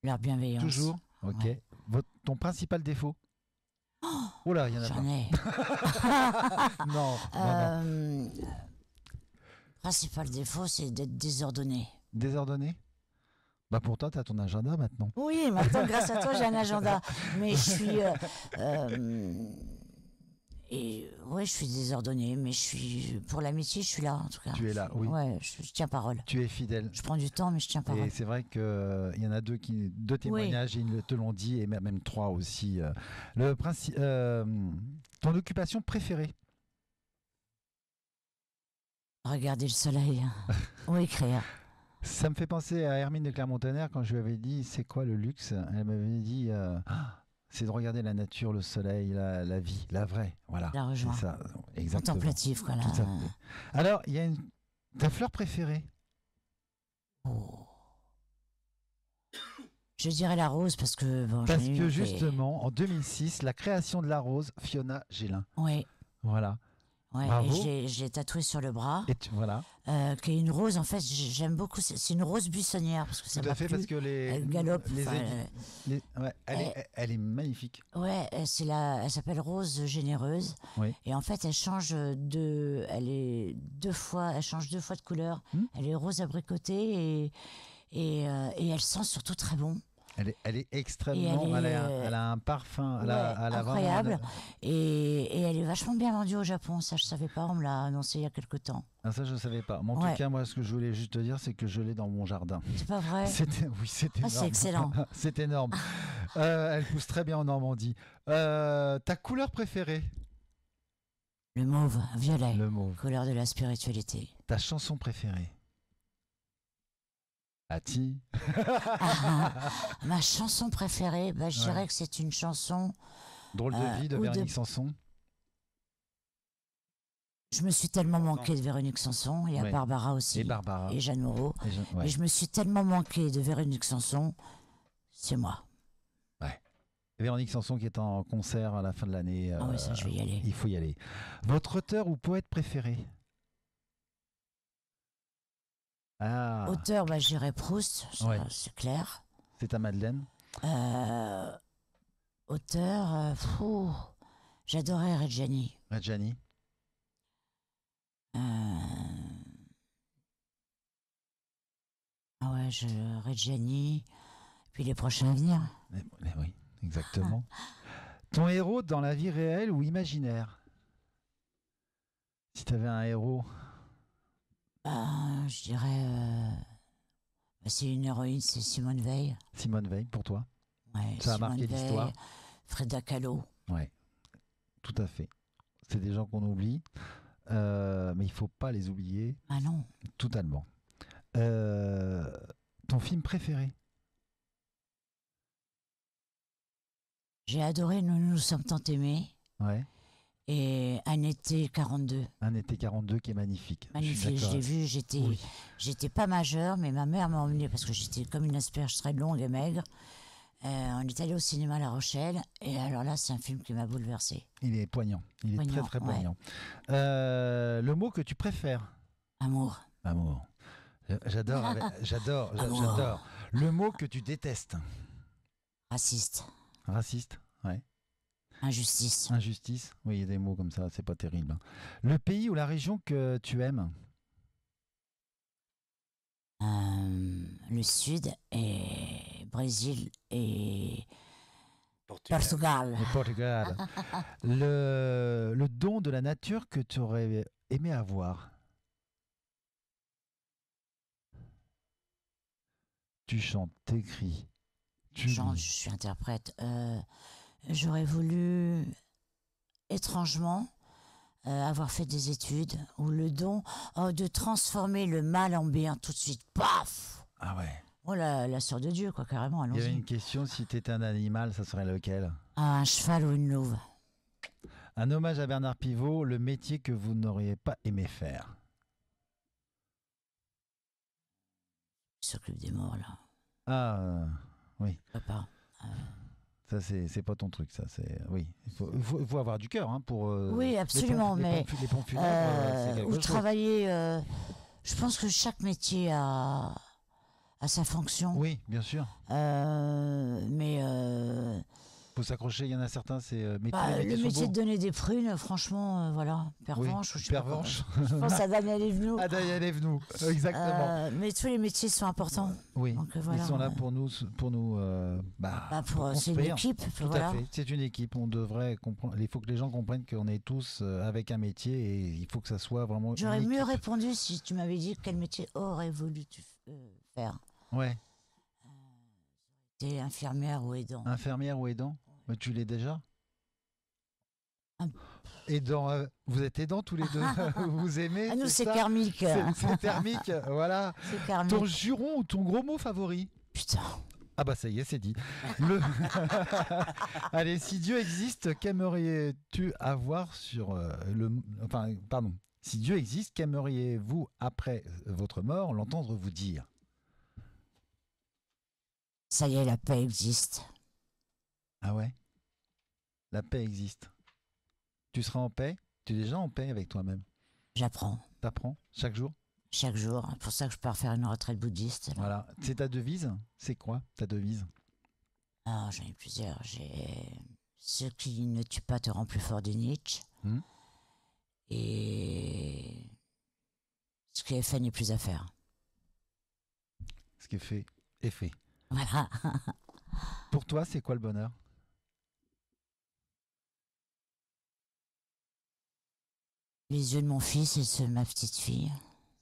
Leur bienveillance. Toujours? Ok. Ouais. Ton principal défaut? Oh là, il y en a J'en ai. pas. Non, non. Principal défaut, c'est d'être désordonné. Désordonné? Bah pour toi, tu as ton agenda maintenant. Oui, maintenant, grâce à toi, j'ai un agenda. Mais je suis. Oui, je suis désordonné, mais pour l'amitié, je suis là, en tout cas. Tu es là, oui. Ouais, je tiens parole. Tu es fidèle. Je prends du temps, mais je tiens parole. Et c'est vrai qu'il y en a deux témoignages, ils te l'ont dit, et même trois aussi. Ton occupation préférée? Regarder le soleil ou écrire. Ça me fait penser à Hermine de Clermont-Tonnerre quand je lui avais dit c'est quoi le luxe? Elle m'avait dit c'est de regarder la nature, le soleil, la vie, la vraie. Voilà. La rejoins. C'est ça, exactement. Contemplatif, quoi. Là. Tout à fait. Alors, il y a ta fleur préférée? Oh. Je dirais la rose parce que. Bon, Parce j'en ai que eu, justement, en 2006, la création de la rose, Fiona Gélin. Oui. Voilà. Ouais, Bravo. et je l'ai tatoué sur le bras, Et voilà. qui est une rose, en fait, j'aime beaucoup, c'est une rose buissonnière, parce que ça Tout à m'a fait, plu. parce que Elle galope. ouais, elle est magnifique. Ouais, elle s'appelle Rose Généreuse, Oui. et en fait, elle change elle change deux fois de couleur. Elle est rose abricotée, et elle sent surtout très bon. Elle est extrêmement. Elle a un parfum à la incroyable. vraiment- Et elle est vachement bien vendue au Japon. Ça, je savais pas. On me l'a annoncé il y a quelque temps. Ah, ça, je ne savais pas. Mais en Ouais. tout cas, moi, ce que je voulais juste te dire, c'est que je l'ai dans mon jardin. C'est pas vrai. Oui, c'est énorme. c'est excellent. C'est énorme. Elle pousse très bien en Normandie. Ta couleur préférée? Le mauve, violet. Le mauve. Couleur de la spiritualité. Ta chanson préférée? Ati. Ma chanson préférée, je dirais que c'est une chanson. Drôle de vie de ou de- Véronique Sanson. Je me suis tellement manqué de Véronique Sanson. Il y a Ouais. Barbara aussi. Et Barbara. Et Jeanne Moreau. Ouais. Et je me suis tellement manqué de Véronique Sanson. C'est moi. Et Véronique Sanson qui est en concert à la fin de l'année. Ah oui, ça, je vais y aller. Il faut y aller. Votre auteur ou poète préféré? Ah, Auteur, je dirais Proust. Ça, Ouais. c'est clair. c'est ta Madeleine. Auteur, j'adorais Reggiani. Reggiani. Ah ouais, Reggiani. Puis les prochains à venir. Oui, exactement. Ton héros dans la vie réelle ou imaginaire? Si tu avais un héros. Je dirais C'est une héroïne, c'est Simone Veil. Simone Veil, pour toi? Ouais, Ça a Simone marqué Veil, l'histoire? Frida Kahlo. Ouais, tout à fait. C'est des gens qu'on oublie, mais il faut pas les oublier Ah non, totalement. Ton film préféré? j'ai adoré Nous nous sommes tant aimés Ouais, et Un été 42. Un été 42 qui est magnifique. Je suis Magnifique, je d'accord. l'ai vu, j'étais Oui. j'étais pas majeure, mais ma mère m'a emmenée parce que j'étais comme une asperge très longue et maigre. On est allé au cinéma à La Rochelle et alors là, c'est un film qui m'a bouleversée. Il est poignant. Il est Poignant, très très ouais. poignant. Le mot que tu préfères? Amour, Amour. J'adore, j'adore, Amour. j'adore. Le mot que tu détestes? raciste, Raciste, ouais. injustice, Injustice, oui, il y a des mots comme ça, c'est pas terrible. Le pays ou la région que tu aimes? le Sud et Brésil et Portugal. Portugal. Le Portugal. Le don de la nature que tu aurais aimé avoir? Tu chantes, t'écris, tu Je lis. suis interprète. J'aurais voulu, étrangement, avoir fait des études ou le don de transformer le mal en bien tout de suite. Paf! Ah ouais. Oh, la sœur de Dieu, quoi, carrément, Il y avait allons-y. une question, si tu étais un animal, ça serait lequel? Un cheval ou une louve? Un hommage à Bernard Pivot, le métier que vous n'auriez pas aimé faire? Il s'occupe des morts, là. Ah, oui. Papa. Ça, c'est pas ton truc, ça. Oui, il faut avoir du cœur hein, pour. Oui, absolument, mais les pompes funèbres, c'est quelque ou chose. travailler. Je pense que chaque métier a sa fonction. Oui, bien sûr. Mais Faut s'accrocher. Il y en a certains, c'est le métier métier de donner des prunes, franchement, voilà, pervenche. Oui, Ou je sais pas quoi. pervenche. Je pense à Daniel Evenou. Ah, Daniel Evenou, exactement. Mais tous les métiers sont importants. Oui, donc, voilà, ils sont là pour nous, pour c'est une construire. équipe. Tout Voilà. à fait, c'est une équipe. On devrait comprendre. Il faut que les gens comprennent qu'on est tous avec un métier et il faut que ça soit vraiment. J'aurais une mieux équipe. répondu si tu m'avais dit quel métier aurais voulu faire. Ouais, T'es infirmière ou aidant. infirmière ou aidant. Mais tu l'es déjà. Un- Aidant, vous êtes aidants tous les deux. Vous aimez. Ah, nous, c'est ça karmique. C'est thermique, voilà. C'est karmique. Ton juron ou ton gros mot favori? Putain. Ah bah ça y est, c'est dit. Allez, si Dieu existe, qu'aimeriez-tu avoir sur Enfin, pardon. Si Dieu existe, qu'aimeriez-vous après votre mort l'entendre vous dire? Ça y est, la paix existe. Ah ouais? La paix existe. Tu seras en paix? Tu es déjà en paix avec toi-même? J'apprends T'apprends chaque jour? chaque jour. C'est pour ça que je pars faire une retraite bouddhiste. Là. Voilà. C'est ta devise? C'est quoi ta devise? Ah, j'en ai plusieurs. J'ai ce qui ne tue pas te rend plus fort de Nietzsche. Et ce qui est fait n'est plus à faire. Ce qui est fait est fait. Voilà. Pour toi, c'est quoi le bonheur? Les yeux de mon fils et ceux de ma petite fille.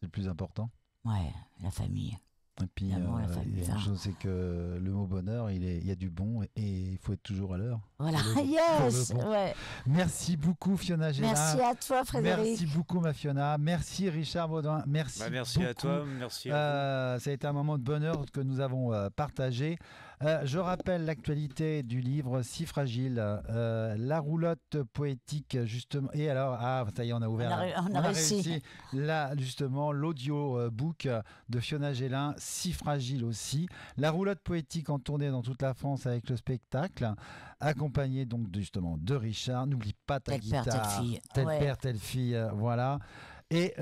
C'est le plus important. Ouais, la famille. Et puis, L'amour, la famille, il y a une enfin. chose, c'est que le mot bonheur, il y a du bon et il faut être toujours à l'heure. Voilà. Pour le- Yes. pour le bon. Ouais. Merci beaucoup, Fiona Gélin. Merci à toi, Frédéric. Merci beaucoup, ma Fiona. Merci, Richard Baudouin. Merci. Merci à beaucoup. toi, merci à Ça a été un moment de bonheur que nous avons partagé. Je rappelle l'actualité du livre Si fragile, la roulotte poétique, justement. Et alors, ça y est, on a ouvert. On a réussi. Là, justement, l'audio book de Fiona Gélin, Si fragile aussi. La roulotte poétique en tournée dans toute la France avec le spectacle, accompagné donc justement de Richard. N'oublie pas ta Tel guitare. père, telle fille. Tel Ouais. père, telle fille, voilà. Et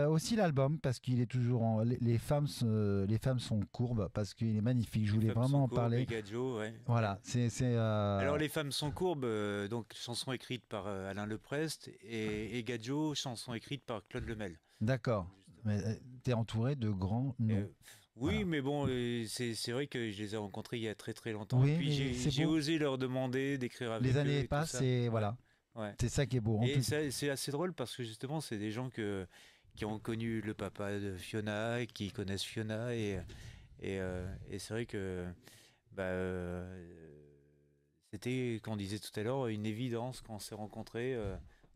aussi l'album, parce qu'il est toujours les femmes sont courbes, parce qu'il est magnifique. Je voulais vraiment en parler. Gadjo, ouais. Voilà, Alors les femmes sont courbes, donc chanson écrite par Alain Leprest et Gadjo, chanson écrite par Claude Lemel. D'accord. Mais t'es entouré de grands noms. Oui, Voilà. mais bon, c'est vrai que je les ai rencontrés il y a très très longtemps. Oui, Puis mais c'est j'ai beau. osé leur demander d'écrire avec eux. Les années et tout passent ça. et voilà. Ouais. C'est ça qui est beau. En Et tout- c'est assez drôle parce que justement, c'est des gens qui ont connu le papa de Fiona, qui connaissent Fiona Et c'est vrai que bah, c'était, comme on disait tout à l'heure, une évidence quand on s'est rencontrés.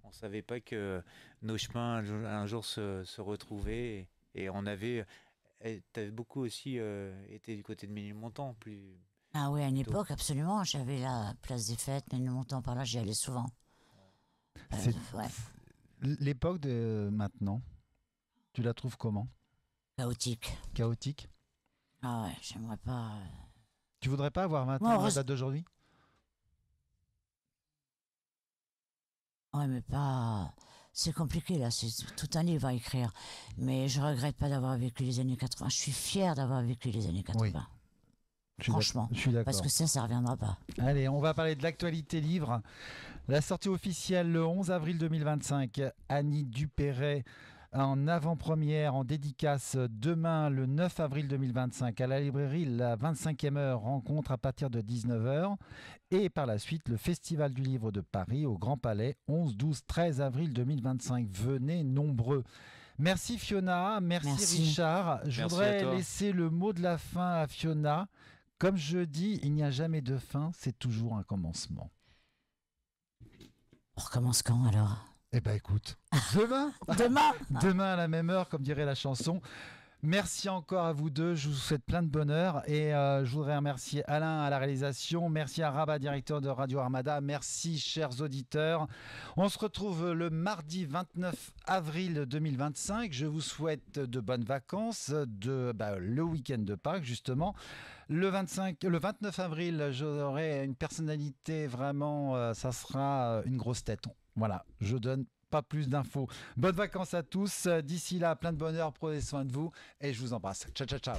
On savait pas que nos chemins un jour se retrouvaient. Et on avait, t'avais beaucoup aussi été du côté de Ménilmontant, plus Ah oui, à une plutôt. époque, absolument. J'avais la place des fêtes, mais longtemps par là, j'y allais souvent. C'est Ouais, l'époque de maintenant. Tu la trouves comment? chaotique. Chaotique? Ah ouais, j'aimerais pas. Tu voudrais pas avoir 20 Moi, ans à la date d'aujourd'hui? Ouais, mais pas. C'est compliqué là, c'est tout un livre à écrire. Mais je regrette pas d'avoir vécu les années 80. Je suis fière d'avoir vécu les années Oui, 80. je Franchement. suis Parce d'accord. que ça reviendra pas. Allez, on va parler de l'actualité livre. La sortie officielle le 11 avril 2025. Annie Dupéret en avant-première, en dédicace demain le 9 avril 2025 à la librairie La 25e heure, rencontre à partir de 19 heures. Et par la suite, le Festival du Livre de Paris au Grand Palais, 11, 12, 13 avril 2025. Venez nombreux. Merci Fiona, merci Merci. Richard. Je Merci à voudrais toi. laisser le mot de la fin à Fiona. Comme je dis, il n'y a jamais de fin, c'est toujours un commencement. On recommence quand alors? Eh ben écoute, demain, Demain. demain à la même heure, comme dirait la chanson. Merci encore à vous deux, je vous souhaite plein de bonheur et je voudrais remercier Alain à la réalisation, merci à Rabat, directeur de Radio Armada, merci chers auditeurs. On se retrouve le mardi 29 avril 2025, je vous souhaite de bonnes vacances, le week-end de Pâques justement. Le 29 avril, j'aurai une personnalité vraiment, ça sera une grosse tête. Voilà, je donne pas plus d'infos. Bonnes vacances à tous. D'ici là, plein de bonheur, prenez soin de vous et je vous embrasse. Ciao, ciao, ciao.